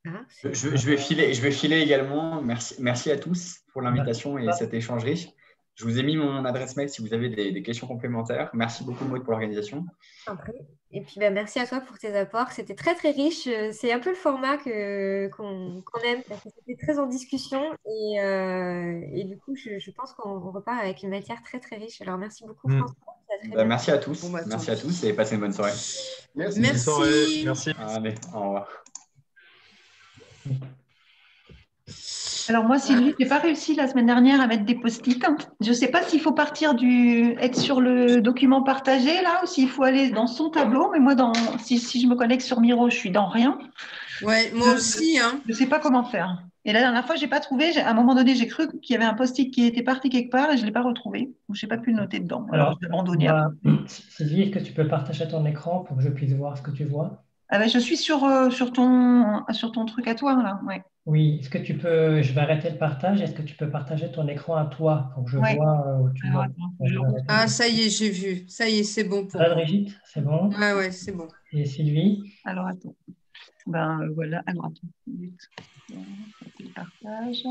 Ah, Je vais filer également. Merci à tous pour l'invitation et cet échange riche. Je vous ai mis mon adresse mail si vous avez des questions complémentaires. Merci beaucoup, Maud, pour l'organisation. Et puis, merci à toi pour tes apports. C'était très, très riche. C'est un peu le format qu'on aime parce que c'était très en discussion. Et du coup, je pense qu'on repart avec une matière très, très riche. Alors, merci beaucoup, François. Merci à tous. Bon, bah, Merci à tous et passez une bonne soirée. Merci. Bonne soirée. Merci. Merci. Allez, au revoir. Alors moi, Sylvie, je n'ai pas réussi la semaine dernière à mettre des post-it. Je ne sais pas s'il faut partir être sur le document partagé là ou s'il faut aller dans son tableau. Mais moi, si je me connecte sur Miro, je suis dans rien. Ouais, moi aussi. Hein. Je ne sais pas comment faire. Et la dernière fois, je n'ai pas trouvé. À un moment donné, j'ai cru qu'il y avait un post-it qui était parti quelque part et je ne l'ai pas retrouvé. Je n'ai pas pu le noter dedans. Alors, j'ai abandonné. Sylvie, est-ce que tu peux partager ton écran pour que je puisse voir ce que tu vois? Ah ben, je suis sur ton truc à toi là. Ouais. Oui, est-ce que tu peux, je vais arrêter le partage, est-ce que tu peux partager ton écran à toi pour que je Ouais. vois où tu Alors, vois? attends, Ah, ça y est, j'ai vu. Ça y est, c'est bon pour Ah, moi. Brigitte, c'est bon? Ouais, ouais, c'est bon. Et Sylvie? Alors, attends. Ben voilà. Alors, attends. Le partage.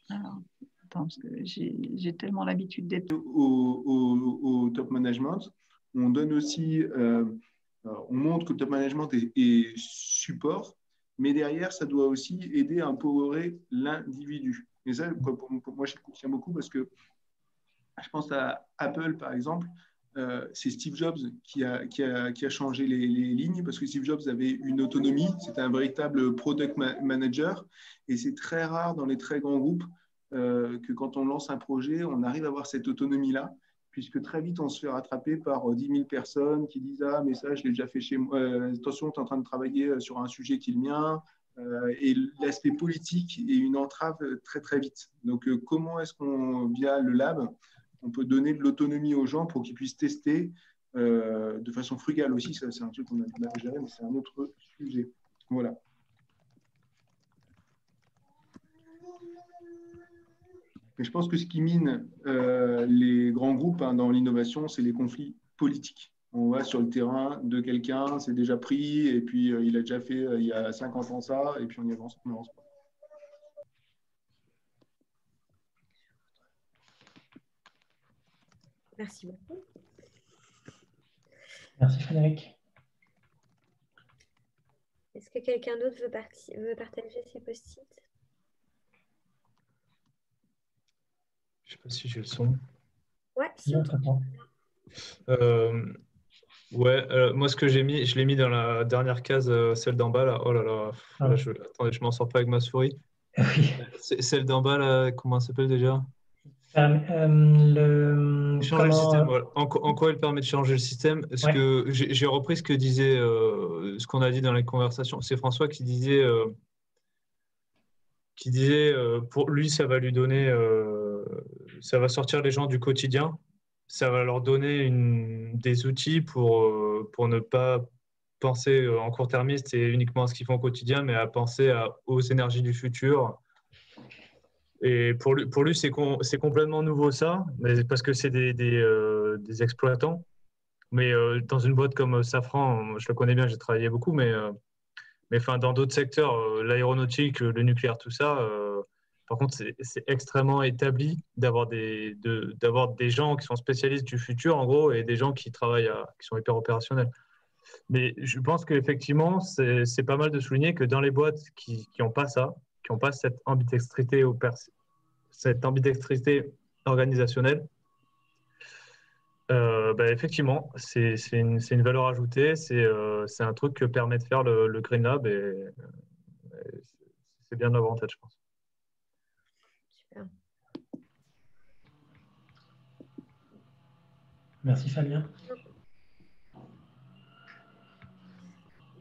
Alors, attends, parce que j'ai tellement l'habitude d'être. Au top management, on donne aussi, on montre que le top management est support, mais derrière, ça doit aussi aider à empowerer l'individu. Et ça, pour moi, je tiens beaucoup parce que je pense à Apple, par exemple. C'est Steve Jobs qui a changé les lignes parce que Steve Jobs avait une autonomie, c'était un véritable product manager et c'est très rare dans les très grands groupes que quand on lance un projet, on arrive à avoir cette autonomie-là, puisque très vite on se fait rattraper par 10 000 personnes qui disent « Ah, mais ça, je l'ai déjà fait chez moi, attention, tu es en train de travailler sur un sujet qui est le mien ». Et l'aspect politique est une entrave très très vite. Donc comment est-ce qu'on, via le lab, on peut donner de l'autonomie aux gens pour qu'ils puissent tester de façon frugale aussi. Ça, c'est un truc qu'on a géré, mais c'est un autre sujet. Voilà. Et je pense que ce qui mine les grands groupes dans l'innovation, c'est les conflits politiques. On va sur le terrain de quelqu'un, c'est déjà pris, et puis il a déjà fait il y a 50 ans ça, et puis on y avance, on n'avance pas. Merci beaucoup. Merci Frédéric. Est-ce que quelqu'un d'autre veut partager ses post-it? Je ne sais pas si j'ai le son. Ouais, si. Moi, ce que j'ai mis, je l'ai mis dans la dernière case, celle d'en bas. Là. Oh là là, là attendez, je m'en sors pas avec ma souris. Oui. Celle d'en bas, là, comment ça s'appelle déjà? Changer le système, voilà. En quoi il permet de changer le système? Parce que j'ai repris ce que disait, ce qu'on a dit dans les conversations. C'est François qui disait pour lui, ça va lui donner, ça va sortir les gens du quotidien, ça va leur donner des outils pour ne pas penser en court-termiste et uniquement à ce qu'ils font au quotidien, mais à penser aux énergies du futur. Et pour lui c'est complètement nouveau ça, mais parce que c'est des exploitants. Mais dans une boîte comme Safran, je le connais bien, j'ai travaillé beaucoup, mais dans d'autres secteurs, l'aéronautique, le nucléaire, tout ça, par contre, c'est extrêmement établi d'avoir des gens qui sont spécialistes du futur, en gros, et des gens qui travaillent, qui sont hyper opérationnels. Mais je pense qu'effectivement, c'est pas mal de souligner que dans les boîtes qui n'ont pas ça, qui n'ont pas cette ambidextrité organisationnelle, effectivement, c'est une valeur ajoutée, c'est un truc que permet de faire le Green Lab et c'est bien de l'avoir en tête, je pense. Super. Merci Fabien.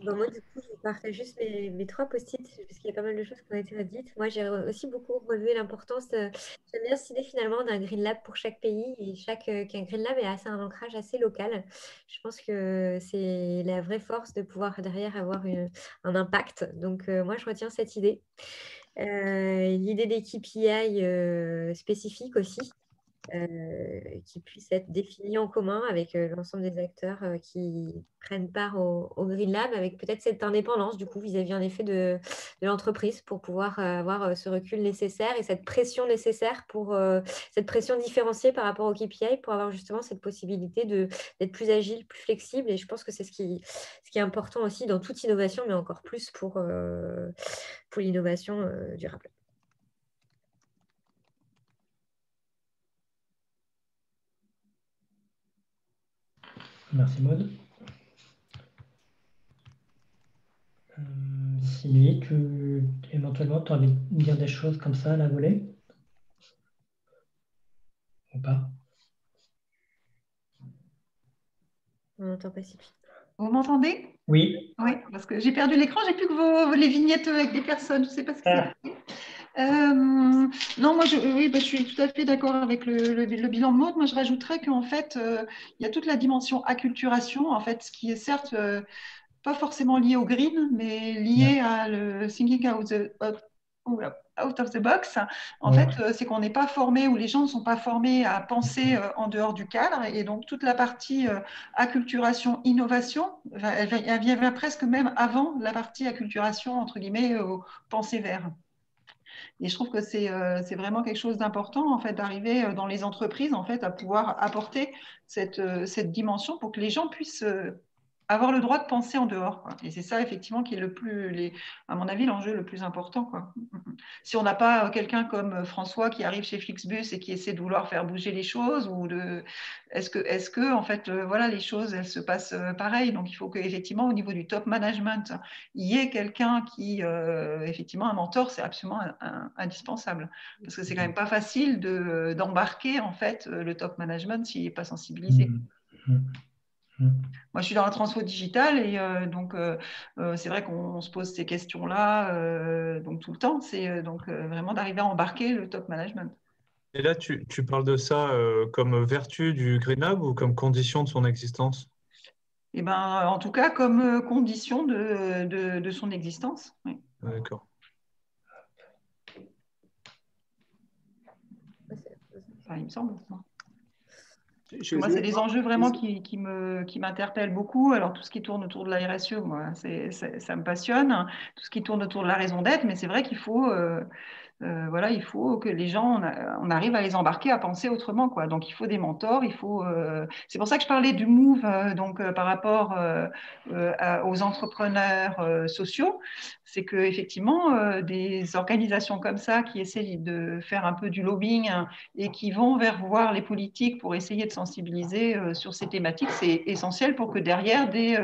Bon, moi, du coup, je partage juste mes trois post-it, parce qu'il y a pas mal de choses qui ont été dites. Moi, j'ai aussi beaucoup relevé l'importance j'aime bien cette idée finalement d'un Green Lab pour chaque pays, et qu'un Green Lab ait un ancrage assez local. Je pense que c'est la vraie force de pouvoir derrière avoir un impact. Donc, moi, je retiens cette idée. L'idée des KPI spécifiques aussi, qui puissent être définis en commun avec l'ensemble des acteurs qui prennent part au Green Lab, avec peut-être cette indépendance du coup vis-à-vis en effet de l'entreprise pour pouvoir avoir ce recul nécessaire et cette pression nécessaire pour cette pression différenciée par rapport au KPI pour avoir justement cette possibilité d'être plus agile, plus flexible. Et je pense que c'est ce qui est important aussi dans toute innovation, mais encore plus pour l'innovation durable. Merci Maud. Sylvie, éventuellement, tu as envie de dire des choses comme ça à la volée? Ou pas? On n'entend pas Sylvie. Vous m'entendez? Oui. Oui, parce que j'ai perdu l'écran, j'ai plus que les vignettes avec des personnes, je ne sais pas ce qui s'est passé. Non, moi, oui, je suis tout à fait d'accord avec le bilan de Maud. Moi, je rajouterais qu'en fait, il y a toute la dimension acculturation, en fait, ce qui est certes pas forcément lié au green, mais lié à le thinking out of the box. En fait, c'est qu'on n'est pas formé, ou les gens ne sont pas formés à penser en dehors du cadre. Et donc, toute la partie acculturation, innovation, elle vient presque même avant la partie acculturation, entre guillemets, pensée vert. Et je trouve que c'est vraiment quelque chose d'important en fait d'arriver dans les entreprises en fait à pouvoir apporter cette dimension pour que les gens puissent avoir le droit de penser en dehors, quoi. Et c'est ça effectivement qui est à mon avis l'enjeu le plus important, quoi. Si on n'a pas quelqu'un comme François qui arrive chez Flixbus et qui essaie de vouloir faire bouger les choses, est-ce que en fait voilà, les choses elles se passent pareil. Donc il faut qu'effectivement au niveau du top management il y ait quelqu'un qui effectivement un mentor, c'est absolument indispensable, parce que c'est quand même pas facile d'embarquer en fait le top management s'il n'est pas sensibilisé. Moi, je suis dans la transfo digitale et donc c'est vrai qu'on se pose ces questions-là donc tout le temps. C'est donc vraiment d'arriver à embarquer le top management. Et là, tu parles de ça comme vertu du Green Lab ou comme condition de son existence? Et ben, en tout cas, comme condition de son existence. Oui. D'accord. Enfin, il me semble. Moi, c'est des enjeux vraiment qui m'interpellent beaucoup. Alors, tout ce qui tourne autour de la RSE, moi, ça me passionne. Tout ce qui tourne autour de la raison d'être, mais c'est vrai qu'il faut, voilà, il faut que les gens, on arrive à les embarquer à penser autrement, quoi. Donc, il faut des mentors, c'est pour ça que je parlais du move, par rapport aux entrepreneurs sociaux. C'est que effectivement, des organisations comme ça qui essaient de faire un peu du lobbying et qui vont voir les politiques pour essayer de sensibiliser sur ces thématiques, c'est essentiel pour que derrière des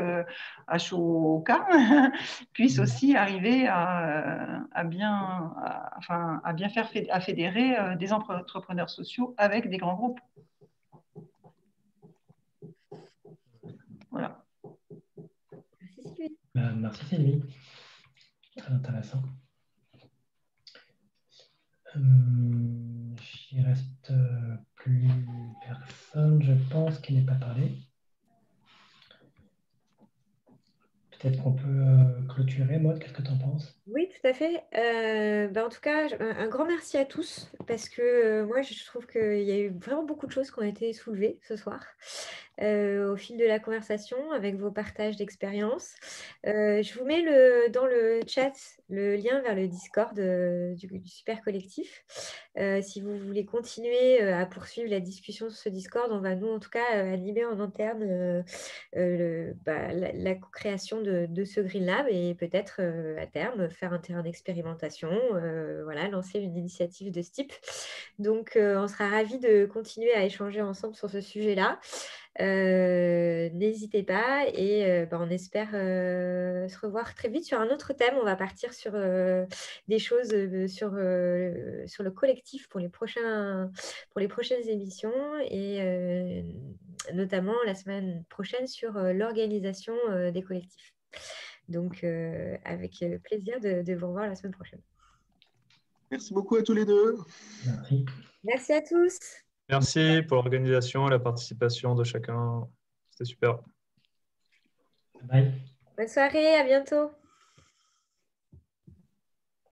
HOK puissent aussi arriver à bien fédérer des entrepreneurs sociaux avec des grands groupes. Voilà. Merci Sylvie. Très intéressant. Il reste plus personne, je pense, qui n'est pas parlé. Peut-être qu'on peut clôturer. Maud, qu'est-ce que tu en penses? Oui, tout à fait. En tout cas, un grand merci à tous, parce que moi, je trouve qu'il y a eu vraiment beaucoup de choses qui ont été soulevées ce soir au fil de la conversation, avec vos partages d'expériences. Je vous mets dans le chat le lien vers le Discord du Super Collectif. Si vous voulez continuer à poursuivre la discussion sur ce Discord, on va nous, en tout cas, animer en interne la co-création de ce Green Lab et peut-être à terme faire un terrain d'expérimentation, voilà, lancer une initiative de ce type. Donc, on sera ravis de continuer à échanger ensemble sur ce sujet-là. N'hésitez pas et on espère se revoir très vite sur un autre thème. On va partir sur des choses sur le collectif pour les prochaines émissions et notamment la semaine prochaine sur l'organisation des collectifs. Donc, avec plaisir de vous revoir la semaine prochaine. Merci beaucoup à tous les deux. Merci. Merci à tous. Merci pour l'organisation et la participation de chacun. C'était super. Bye. Bonne soirée, à bientôt.